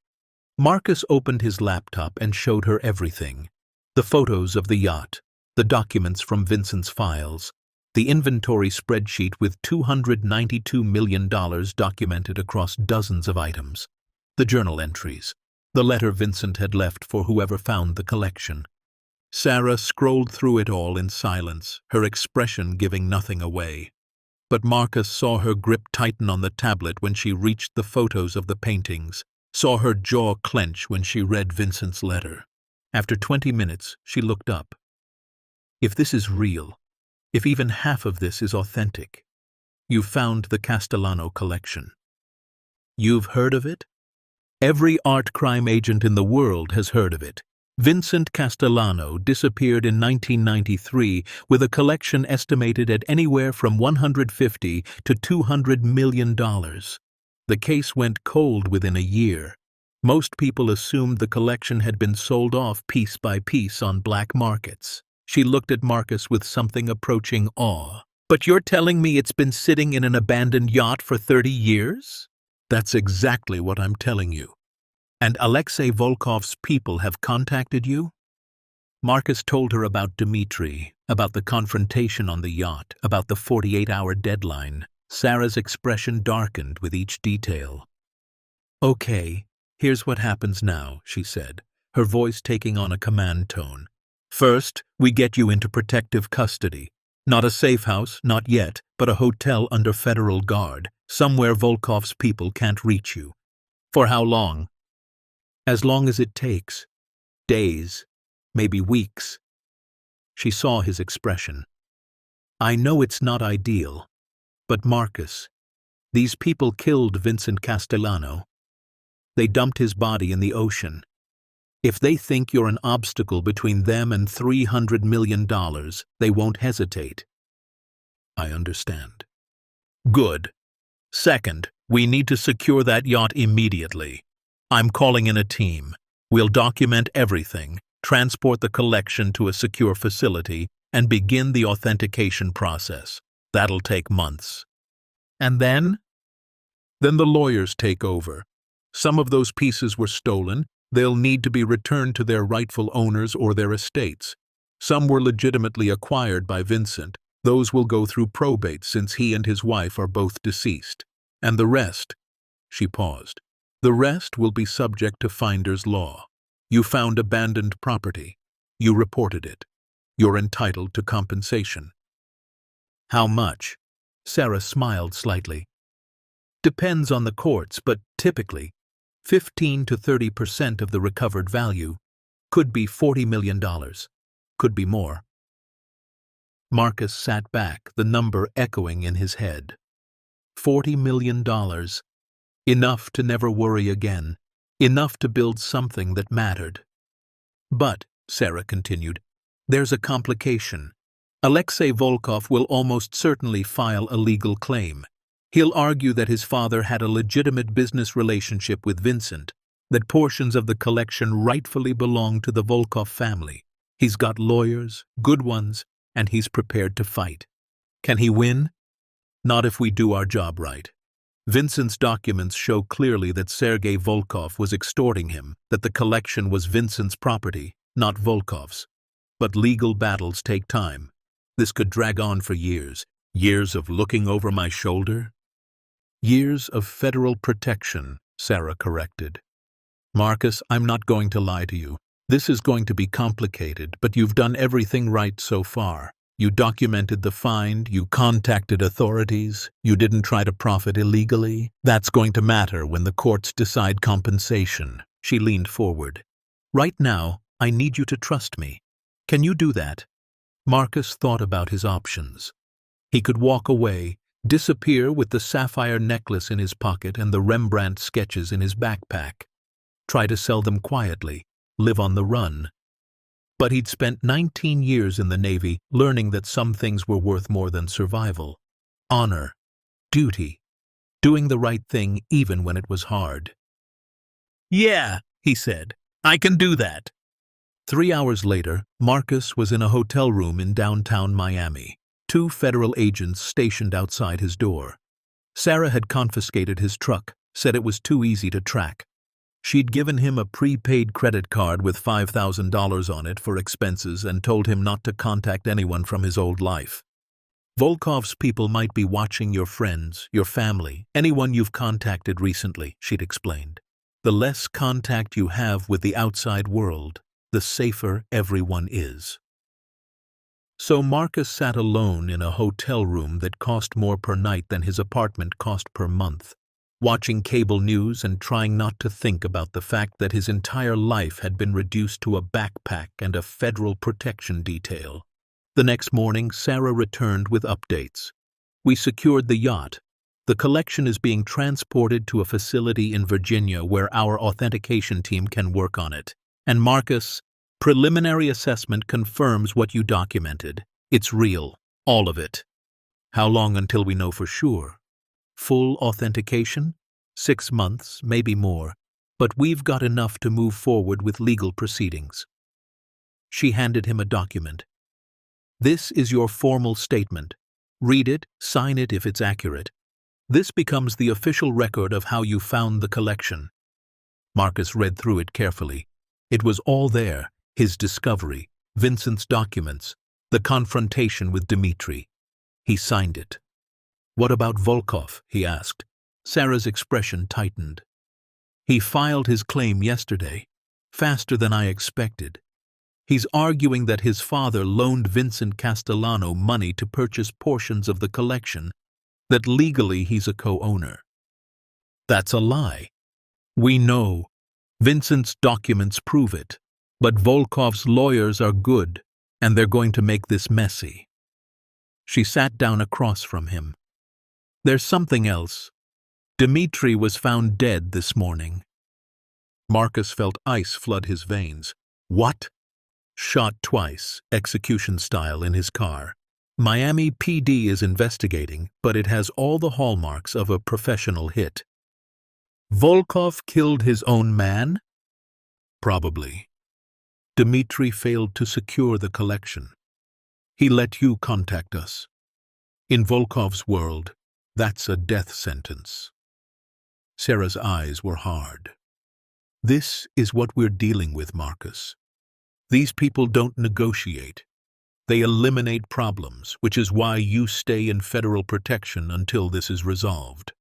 S1: Marcus opened his laptop and showed her everything. The photos of the yacht, the documents from Vincent's files, the inventory spreadsheet with $292 million documented across dozens of items, the journal entries, the letter Vincent had left for whoever found the collection. Sarah scrolled through it all in silence, her expression giving nothing away. But Marcus saw her grip tighten on the tablet when she reached the photos of the paintings, saw her jaw clench when she read Vincent's letter. After 20 minutes, she looked up. "If this is real, if even half of this is authentic, you've found the Castellano collection. You've heard of it? Every art crime agent in the world has heard of it. Vincent Castellano disappeared in 1993 with a collection estimated at anywhere from $150 to $200 million. The case went cold within a year. Most people assumed the collection had been sold off piece by piece on black markets." She looked at Marcus with something approaching awe. "But you're telling me it's been sitting in an abandoned yacht for 30 years? "That's exactly what I'm telling you." "And Alexei Volkov's people have contacted you?" Marcus told her about Dmitri, about the confrontation on the yacht, about the 48-hour deadline. Sarah's expression darkened with each detail. "Okay, here's what happens now," she said, her voice taking on a command tone. "First, we get you into protective custody. Not a safe house, not yet, but a hotel under federal guard, somewhere Volkov's people can't reach you. For how long?" "As long as it takes. Days, maybe weeks." She saw his expression. "I know it's not ideal, but Marcus, these people killed Vincent Castellano. They dumped his body in the ocean. If they think you're an obstacle between them and $300 million, they won't hesitate." "I understand." "Good. Second, we need to secure that yacht immediately. I'm calling in a team. We'll document everything, transport the collection to a secure facility, and begin the authentication process. That'll take months." "And then?" "Then the lawyers take over. Some of those pieces were stolen. They'll need to be returned to their rightful owners or their estates. Some were legitimately acquired by Vincent. Those will go through probate since he and his wife are both deceased. And the rest," she paused, "the rest will be subject to finder's law. You found abandoned property. You reported it. You're entitled to compensation." "How much?" Sarah smiled slightly. "Depends on the courts, but typically 15 to 30% of the recovered value. Could be $40 million. Could be more." Marcus sat back, the number echoing in his head. $40 million. Enough to never worry again. Enough to build something that mattered. "But," Sarah continued, "there's a complication. Alexei Volkov will almost certainly file a legal claim. He'll argue that his father had a legitimate business relationship with Vincent, that portions of the collection rightfully belong to the Volkov family. He's got lawyers, good ones, and he's prepared to fight. Can he win? Not if we do our job right. Vincent's documents show clearly that Sergei Volkov was extorting him, that the collection was Vincent's property, not Volkov's. But legal battles take time. This could drag on for years. Years of looking over my shoulder? "Years of federal protection," Sarah corrected. "Marcus, I'm not going to lie to you. This is going to be complicated, but you've done everything right so far. You documented the find, you contacted authorities, you didn't try to profit illegally. That's going to matter when the courts decide compensation." She leaned forward. "Right now, I need you to trust me. Can you do that?" Marcus thought about his options. He could walk away, disappear with the sapphire necklace in his pocket and the Rembrandt sketches in his backpack. Try to sell them quietly, live on the run. But he'd spent 19 years in the Navy learning that some things were worth more than survival. Honor, duty, doing the right thing even when it was hard.
S2: "Yeah," he said, "I can do that."
S1: 3 hours later, Marcus was in a hotel room in downtown Miami. 2 federal agents stationed outside his door. Sarah had confiscated his truck, said it was too easy to track. She'd given him a prepaid credit card with $5,000 on it for expenses and told him not to contact anyone from his old life. Volkov's people might be watching your friends, your family, anyone you've contacted recently, she'd explained. The less contact you have with the outside world, the safer everyone is. So Marcus sat alone in a hotel room that cost more per night than his apartment cost per month, watching cable news and trying not to think about the fact that his entire life had been reduced to a backpack and a federal protection detail. The next morning, Sarah returned with updates. "We secured the yacht. The collection is being transported to a facility in Virginia where our authentication team can work on it. And Marcus, preliminary assessment confirms what you documented. It's real, all of it." "How long until we know for sure?" "Full authentication? 6 months, maybe more. But we've got enough to move forward with legal proceedings." She handed him a document. "This is your formal statement. Read it, sign it if it's accurate. This becomes the official record of how you found the collection." Marcus read through it carefully. It was all there, his discovery, Vincent's documents, the confrontation with Dmitri. He signed it. "What about Volkov?" he asked. Sarah's expression tightened. "He filed his claim yesterday, faster than I expected. He's arguing that his father loaned Vincent Castellano money to purchase portions of the collection, that legally he's a co-owner." "That's a lie. We know. Vincent's documents prove it. But Volkov's lawyers are good, and they're going to make this messy." She sat down across from him. "There's something else. Dmitri was found dead this morning." Marcus felt ice flood his veins. "What?" "Shot twice, execution style, in his car. Miami PD is investigating, but it has all the hallmarks of a professional hit." "Volkov killed his own man?" "Probably. Dmitri failed to secure the collection. He let you contact us. In Volkov's world, that's a death sentence." Sarah's eyes were hard. "This is what we're dealing with, Marcus. These people don't negotiate. They eliminate problems, which is why you stay in federal protection until this is resolved."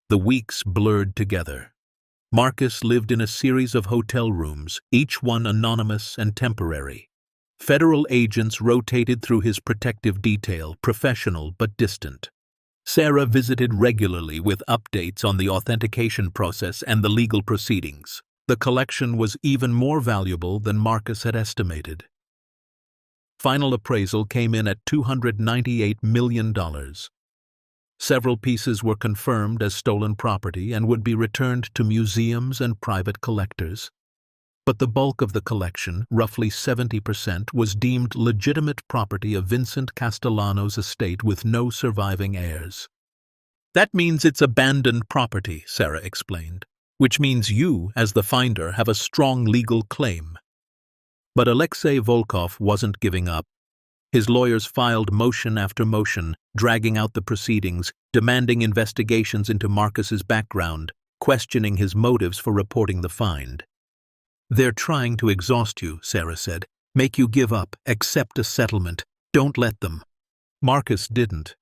S1: The weeks blurred together. Marcus lived in a series of hotel rooms, each one anonymous and temporary. Federal agents rotated through his protective detail, professional but distant. Sarah visited regularly with updates on the authentication process and the legal proceedings. The collection was even more valuable than Marcus had estimated. Final appraisal came in at $298 million. Several pieces were confirmed as stolen property and would be returned to museums and private collectors. But the bulk of the collection, roughly 70%, was deemed legitimate property of Vincent Castellano's estate with no surviving heirs. "That means it's abandoned property," Sarah explained, "which means you, as the finder, have a strong legal claim." But Alexei Volkov wasn't giving up. His lawyers filed motion after motion, dragging out the proceedings, demanding investigations into Marcus's background, questioning his motives for reporting the find. "They're trying to exhaust you," Sarah said. "Make you give up, accept a settlement. Don't let them." Marcus didn't.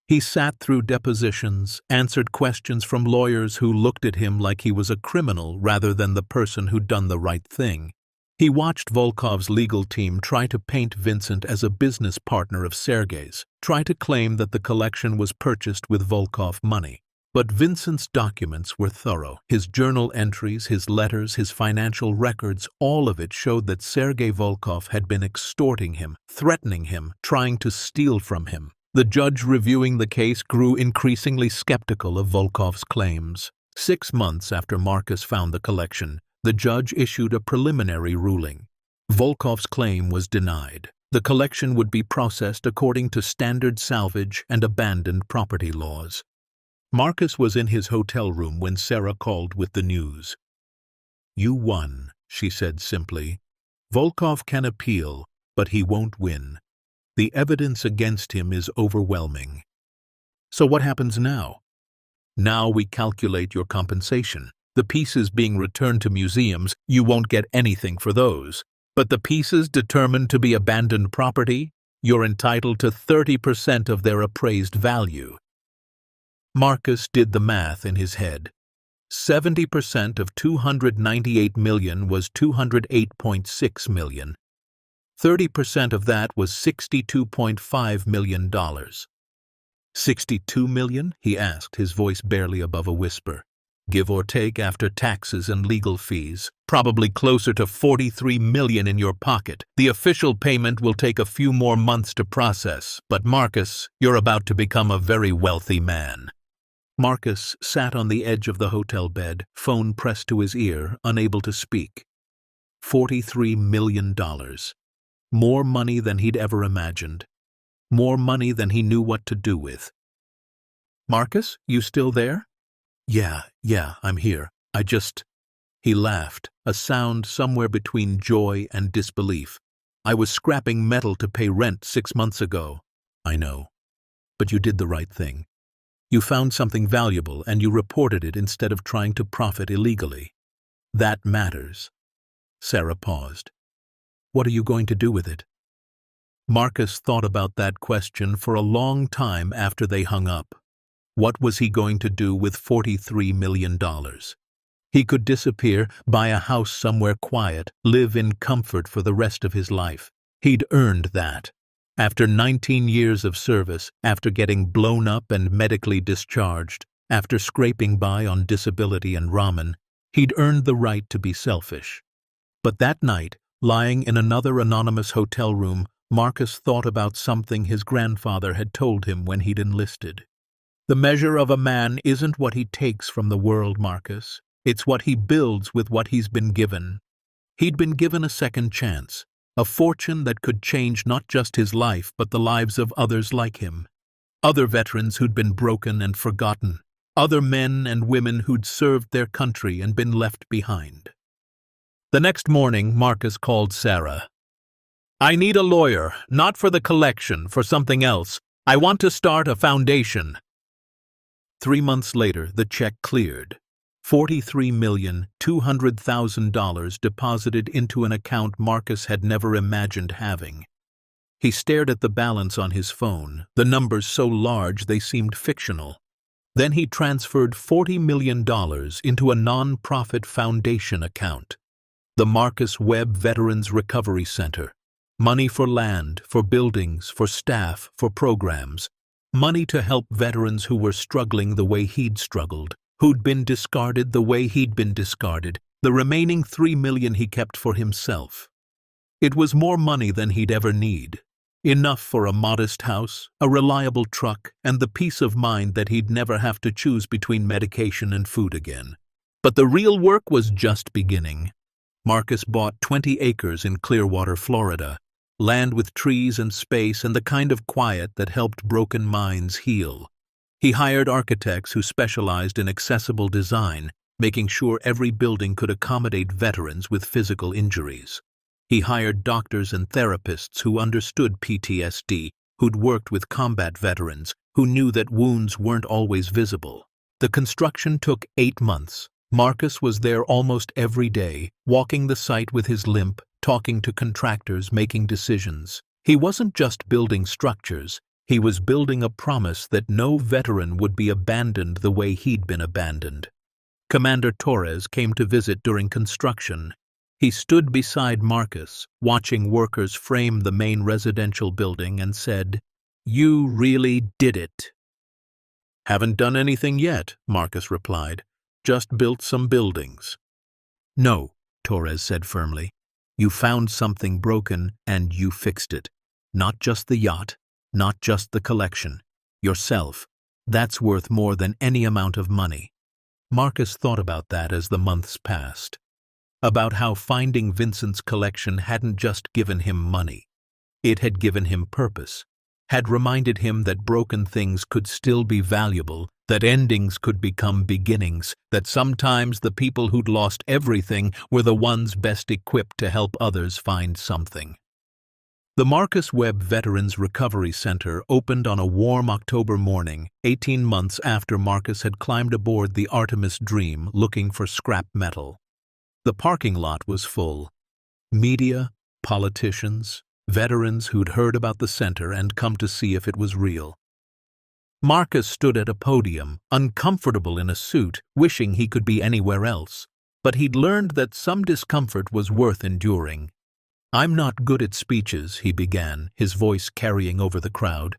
S1: He sat through depositions, answered questions from lawyers who looked at him like he was a criminal rather than the person who'd done the right thing. He watched Volkov's legal team try to paint Vincent as a business partner of Sergei's, try to claim that the collection was purchased with Volkov money. But Vincent's documents were thorough. His journal entries, his letters, his financial records, all of it showed that Sergei Volkov had been extorting him, threatening him, trying to steal from him. The judge reviewing the case grew increasingly skeptical of Volkov's claims. 6 months after Marcus found the collection, the judge issued a preliminary ruling. Volkov's claim was denied. The collection would be processed according to standard salvage and abandoned property laws. Marcus was in his hotel room when Sarah called with the news. "You won," she said simply. "Volkov can appeal, but he won't win. The evidence against him is overwhelming." "So what happens now?" "Now we calculate your compensation. The pieces being returned to museums, you won't get anything for those. But the pieces determined to be abandoned property, you're entitled to 30% of their appraised value." Marcus did the math in his head. 70% of $298 million was $208.6 million. 30% of that was $62.5 million. "$62 million?" he asked, his voice barely above a whisper. "Give or take after taxes and legal fees. Probably closer to $43 million in your pocket. The official payment will take a few more months to process, but Marcus, you're about to become a very wealthy man." Marcus sat on the edge of the hotel bed, phone pressed to his ear, unable to speak. $43 million. More money than he'd ever imagined. More money than he knew what to do with. "Marcus, you still there?" Yeah, I'm here. He laughed, a sound somewhere between joy and disbelief. "I was scrapping metal to pay rent 6 months ago." "I know. But you did the right thing. You found something valuable and you reported it instead of trying to profit illegally. That matters." Sarah paused. "What are you going to do with it?" Marcus thought about that question for a long time after they hung up. What was he going to do with $43 million? He could disappear, buy a house somewhere quiet, live in comfort for the rest of his life. He'd earned that. After 19 years of service, after getting blown up and medically discharged, after scraping by on disability and ramen, he'd earned the right to be selfish. But that night, lying in another anonymous hotel room, Marcus thought about something his grandfather had told him when he'd enlisted. "The measure of a man isn't what he takes from the world, Marcus. It's what he builds with what he's been given." He'd been given a second chance, a fortune that could change not just his life but the lives of others like him. Other veterans who'd been broken and forgotten. Other men and women who'd served their country and been left behind. The next morning, Marcus called Sarah. "I need a lawyer, not for the collection, for something else. I want to start a foundation." 3 months later, the check cleared. $43,200,000 deposited into an account Marcus had never imagined having. He stared at the balance on his phone, the numbers so large they seemed fictional. Then he transferred $40 million into a non-profit foundation account. The Marcus Webb Veterans Recovery Center. Money for land, for buildings, for staff, for programs. Money to help veterans who were struggling the way he'd struggled, who'd been discarded the way he'd been discarded. The remaining $3 million he kept for himself. It was more money than he'd ever need. Enough for a modest house, a reliable truck, and the peace of mind that he'd never have to choose between medication and food again. But the real work was just beginning. Marcus bought 20 acres in Clearwater, Florida. Land with trees and space and the kind of quiet that helped broken minds heal. He hired architects who specialized in accessible design, making sure every building could accommodate veterans with physical injuries. He hired doctors and therapists who understood PTSD, who'd worked with combat veterans, who knew that wounds weren't always visible. The construction took 8 months. Marcus was there almost every day, walking the site with his limp, talking to contractors, making decisions. He wasn't just building structures, he was building a promise that no veteran would be abandoned the way he'd been abandoned. Commander Torres came to visit during construction. He stood beside Marcus, watching workers frame the main residential building, and said, "You really did it." Haven't done anything yet, Marcus replied. Just built some buildings. No, Torres said firmly. You found something broken and you fixed it. Not just the yacht, not just the collection. Yourself. That's worth more than any amount of money. Marcus thought about that as the months passed. About how finding Vincent's collection hadn't just given him money. It had given him purpose, had reminded him that broken things could still be valuable, that endings could become beginnings, that sometimes the people who'd lost everything were the ones best equipped to help others find something. The Marcus Webb Veterans Recovery Center opened on a warm October morning, 18 months after Marcus had climbed aboard the Artemis Dream looking for scrap metal. The parking lot was full. Media, politicians, veterans who'd heard about the center and come to see if it was real. Marcus stood at a podium, uncomfortable in a suit, wishing he could be anywhere else. But he'd learned that some discomfort was worth enduring. I'm not good at speeches, he began, his voice carrying over the crowd.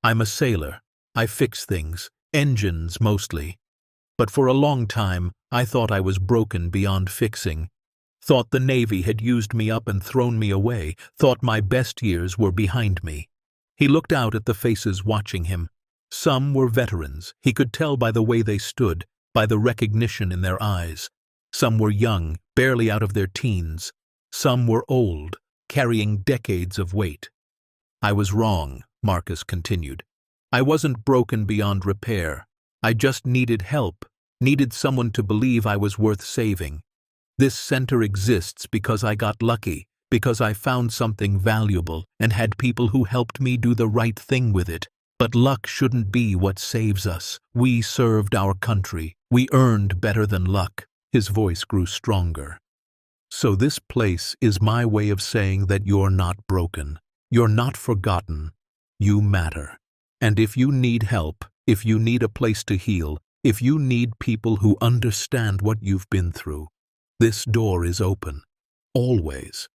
S1: I'm a sailor. I fix things, engines mostly. But for a long time, I thought I was broken beyond fixing. Thought the Navy had used me up and thrown me away, thought my best years were behind me. He looked out at the faces watching him. Some were veterans, he could tell by the way they stood, by the recognition in their eyes. Some were young, barely out of their teens. Some were old, carrying decades of weight. I was wrong, Marcus continued. I wasn't broken beyond repair. I just needed help, needed someone to believe I was worth saving. This center exists because I got lucky, because I found something valuable and had people who helped me do the right thing with it. But luck shouldn't be what saves us. We served our country. We earned better than luck. His voice grew stronger. So this place is my way of saying that you're not broken. You're not forgotten. You matter. And if you need help, if you need a place to heal, if you need people who understand what you've been through, this door is open. Always.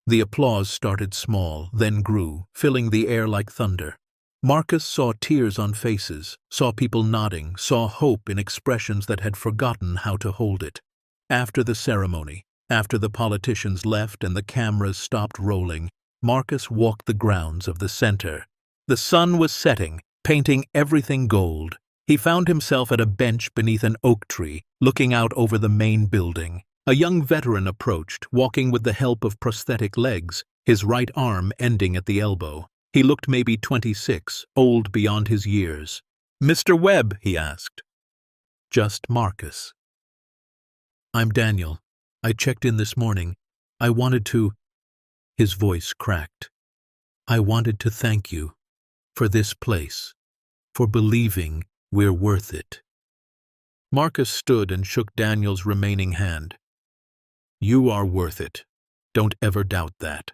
S1: The applause started small, then grew, filling the air like thunder. Marcus saw tears on faces, saw people nodding, saw hope in expressions that had forgotten how to hold it. After the ceremony, after the politicians left and the cameras stopped rolling, Marcus walked the grounds of the center. The sun was setting, painting everything gold. He found himself at a bench beneath an oak tree, looking out over the main building. A young veteran approached, walking with the help of prosthetic legs, his right arm ending at the elbow. He looked maybe 26, old beyond his years. "Mr. Webb," he asked. "Just Marcus." "I'm Daniel. I checked in this morning. I wanted to—" His voice cracked. "I wanted to thank you for this place, for believing we're worth it." Marcus stood and shook Daniel's remaining hand. "You are worth it. Don't ever doubt that."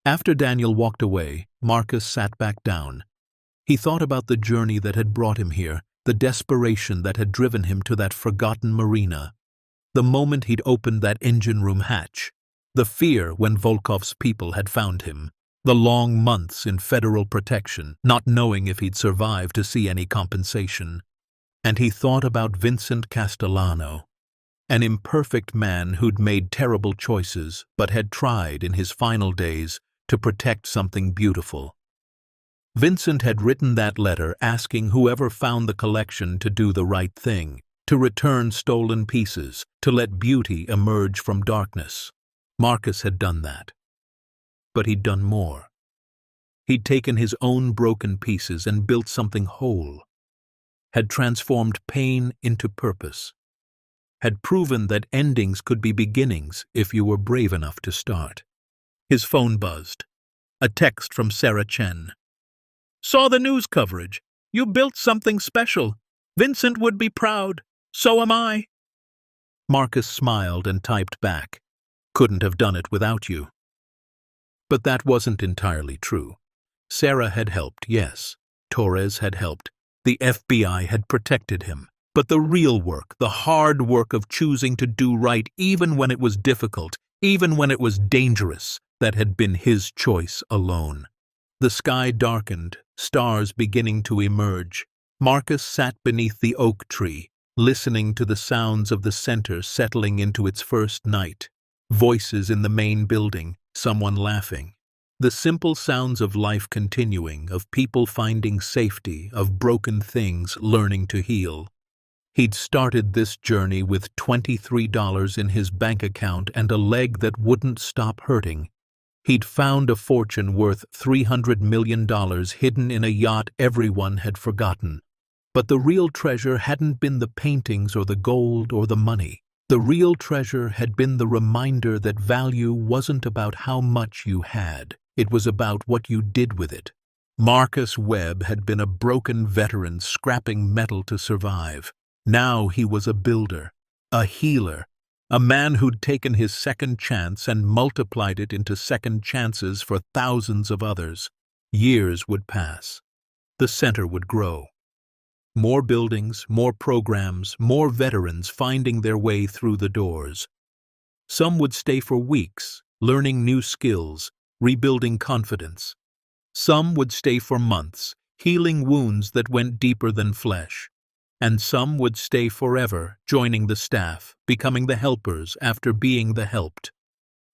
S1: After Daniel walked away, Marcus sat back down. He thought about the journey that had brought him here, the desperation that had driven him to that forgotten marina, the moment he'd opened that engine room hatch, the fear when Volkov's people had found him, the long months in federal protection, not knowing if he'd survive to see any compensation. And he thought about Vincent Castellano, an imperfect man who'd made terrible choices but had tried in his final days to protect something beautiful. Vincent had written that letter asking whoever found the collection to do the right thing, to return stolen pieces, to let beauty emerge from darkness. Marcus had done that. But he'd done more. He'd taken his own broken pieces and built something whole, had transformed pain into purpose, had proven that endings could be beginnings if you were brave enough to start. His phone buzzed. A text from Sarah Chen. "Saw the news coverage. You built something special. Vincent would be proud. So am I." Marcus smiled and typed back. "Couldn't have done it without you." But that wasn't entirely true. Sarah had helped, yes. Torres had helped. The FBI had protected him. But the real work, the hard work of choosing to do right even when it was difficult, even when it was dangerous, that had been his choice alone. The sky darkened, stars beginning to emerge. Marcus sat beneath the oak tree, listening to the sounds of the center settling into its first night. Voices in the main building, someone laughing. The simple sounds of life continuing, of people finding safety, of broken things learning to heal. He'd started this journey with $23 in his bank account and a leg that wouldn't stop hurting. He'd found a fortune worth $300 million hidden in a yacht everyone had forgotten. But the real treasure hadn't been the paintings or the gold or the money. The real treasure had been the reminder that value wasn't about how much you had. It was about what you did with it. Marcus Webb had been a broken veteran scrapping metal to survive. Now he was a builder, a healer, a man who'd taken his second chance and multiplied it into second chances for thousands of others. Years would pass. The center would grow. More buildings, more programs, more veterans finding their way through the doors. Some would stay for weeks, learning new skills, rebuilding confidence. Some would stay for months, healing wounds that went deeper than flesh. And some would stay forever, joining the staff, becoming the helpers after being the helped.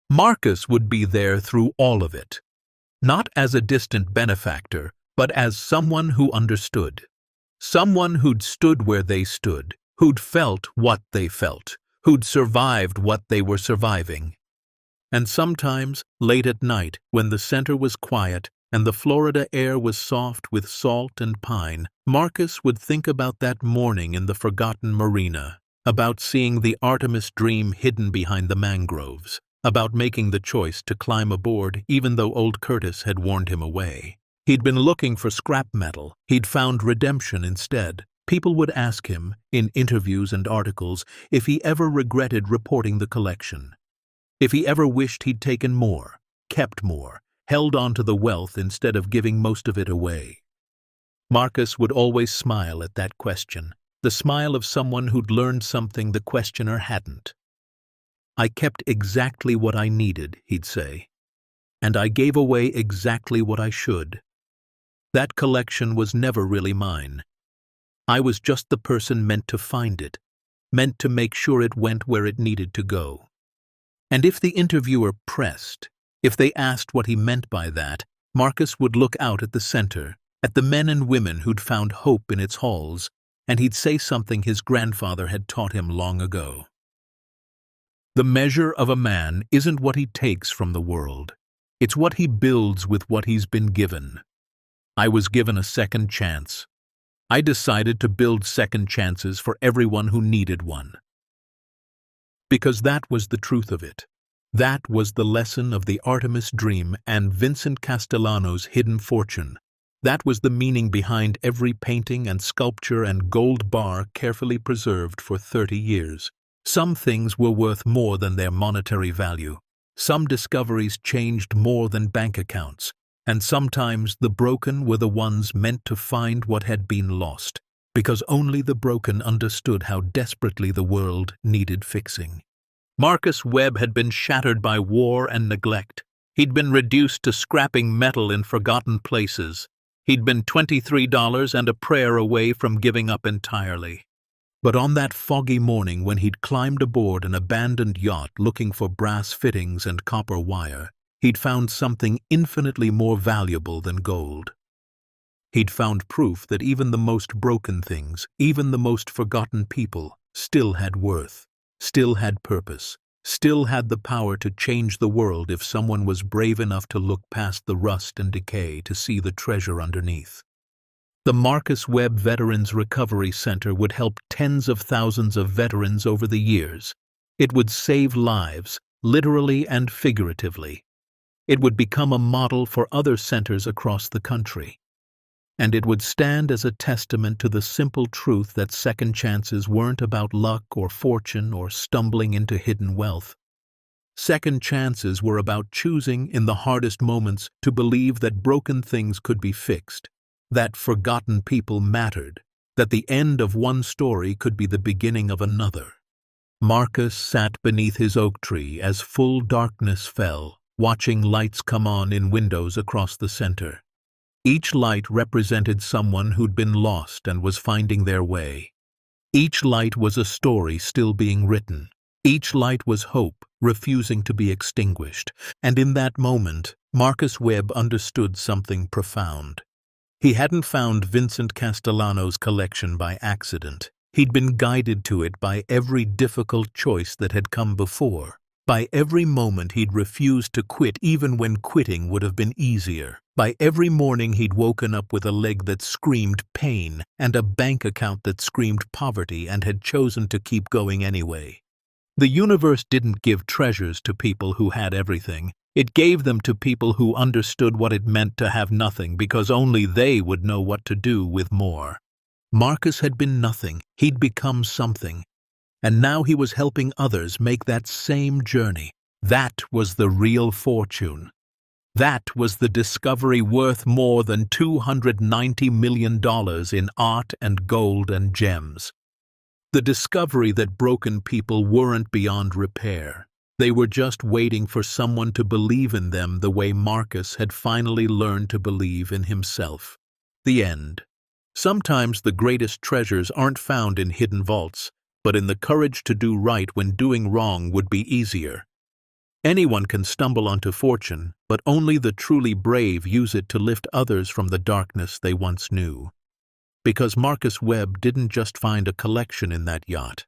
S1: Marcus would be there through all of it. Not as a distant benefactor, but as someone who understood. Someone who'd stood where they stood, who'd felt what they felt, who'd survived what they were surviving. And sometimes, late at night, when the center was quiet and the Florida air was soft with salt and pine, Marcus would think about that morning in the forgotten marina, about seeing the Artemis dream hidden behind the mangroves, about making the choice to climb aboard even though old Curtis had warned him away. He'd been looking for scrap metal. He'd found redemption instead. People would ask him, in interviews and articles, if he ever regretted reporting the collection. If he ever wished he'd taken more, kept more, held on to the wealth instead of giving most of it away. Marcus would always smile at that question, the smile of someone who'd learned something the questioner hadn't. "I kept exactly what I needed," he'd say, "and I gave away exactly what I should. That collection was never really mine. I was just the person meant to find it, meant to make sure it went where it needed to go." And if the interviewer pressed, if they asked what he meant by that, Marcus would look out at the center, at the men and women who'd found hope in its halls, and he'd say something his grandfather had taught him long ago. The measure of a man isn't what he takes from the world. It's what he builds with what he's been given. I was given a second chance. I decided to build second chances for everyone who needed one. Because that was the truth of it. That was the lesson of the Artemis dream and Vincent Castellano's hidden fortune. That was the meaning behind every painting and sculpture and gold bar carefully preserved for 30 years. Some things were worth more than their monetary value. Some discoveries changed more than bank accounts. And sometimes the broken were the ones meant to find what had been lost, because only the broken understood how desperately the world needed fixing. Marcus Webb had been shattered by war and neglect. He'd been reduced to scrapping metal in forgotten places. He'd been $23 and a prayer away from giving up entirely. But on that foggy morning when he'd climbed aboard an abandoned yacht looking for brass fittings and copper wire, he'd found something infinitely more valuable than gold. He'd found proof that even the most broken things, even the most forgotten people, still had worth, still had purpose, still had the power to change the world if someone was brave enough to look past the rust and decay to see the treasure underneath. The Marcus Webb Veterans Recovery Center would help tens of thousands of veterans over the years. It would save lives, literally and figuratively. It would become a model for other centers across the country. And it would stand as a testament to the simple truth that second chances weren't about luck or fortune or stumbling into hidden wealth. Second chances were about choosing in the hardest moments to believe that broken things could be fixed, that forgotten people mattered, that the end of one story could be the beginning of another. Marcus sat beneath his oak tree as full darkness fell, watching lights come on in windows across the center. Each light represented someone who'd been lost and was finding their way. Each light was a story still being written. Each light was hope, refusing to be extinguished. And in that moment, Marcus Webb understood something profound. He hadn't found Vincent Castellano's collection by accident. He'd been guided to it by every difficult choice that had come before. By every moment he'd refused to quit even when quitting would have been easier. By every morning he'd woken up with a leg that screamed pain and a bank account that screamed poverty and had chosen to keep going anyway. The universe didn't give treasures to people who had everything. It gave them to people who understood what it meant to have nothing because only they would know what to do with more. Marcus had been nothing. He'd become something. And now he was helping others make that same journey. That was the real fortune. That was the discovery worth more than $290 million in art and gold and gems. The discovery that broken people weren't beyond repair. They were just waiting for someone to believe in them the way Marcus had finally learned to believe in himself. The end. Sometimes the greatest treasures aren't found in hidden vaults, but in the courage to do right when doing wrong would be easier. Anyone can stumble onto fortune, but only the truly brave use it to lift others from the darkness they once knew. Because Marcus Webb didn't just find a collection in that yacht.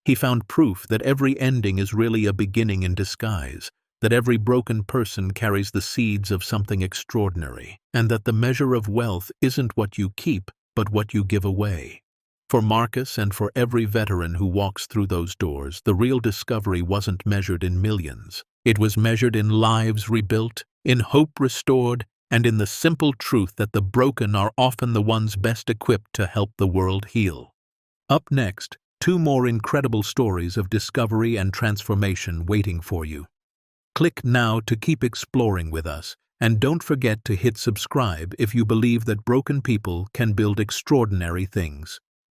S1: He found proof that every ending is really a beginning in disguise, that every broken person carries the seeds of something extraordinary, and that the measure of wealth isn't what you keep, but what you give away. For Marcus and for every veteran who walks through those doors, the real discovery wasn't measured in millions. It was measured in lives rebuilt, in hope restored, and in the simple truth that the broken are often the ones best equipped to help the world heal. Up next, 2 more incredible stories of discovery and transformation waiting for you. Click now to keep exploring with us, and don't forget to hit subscribe if you believe that broken people can build extraordinary things.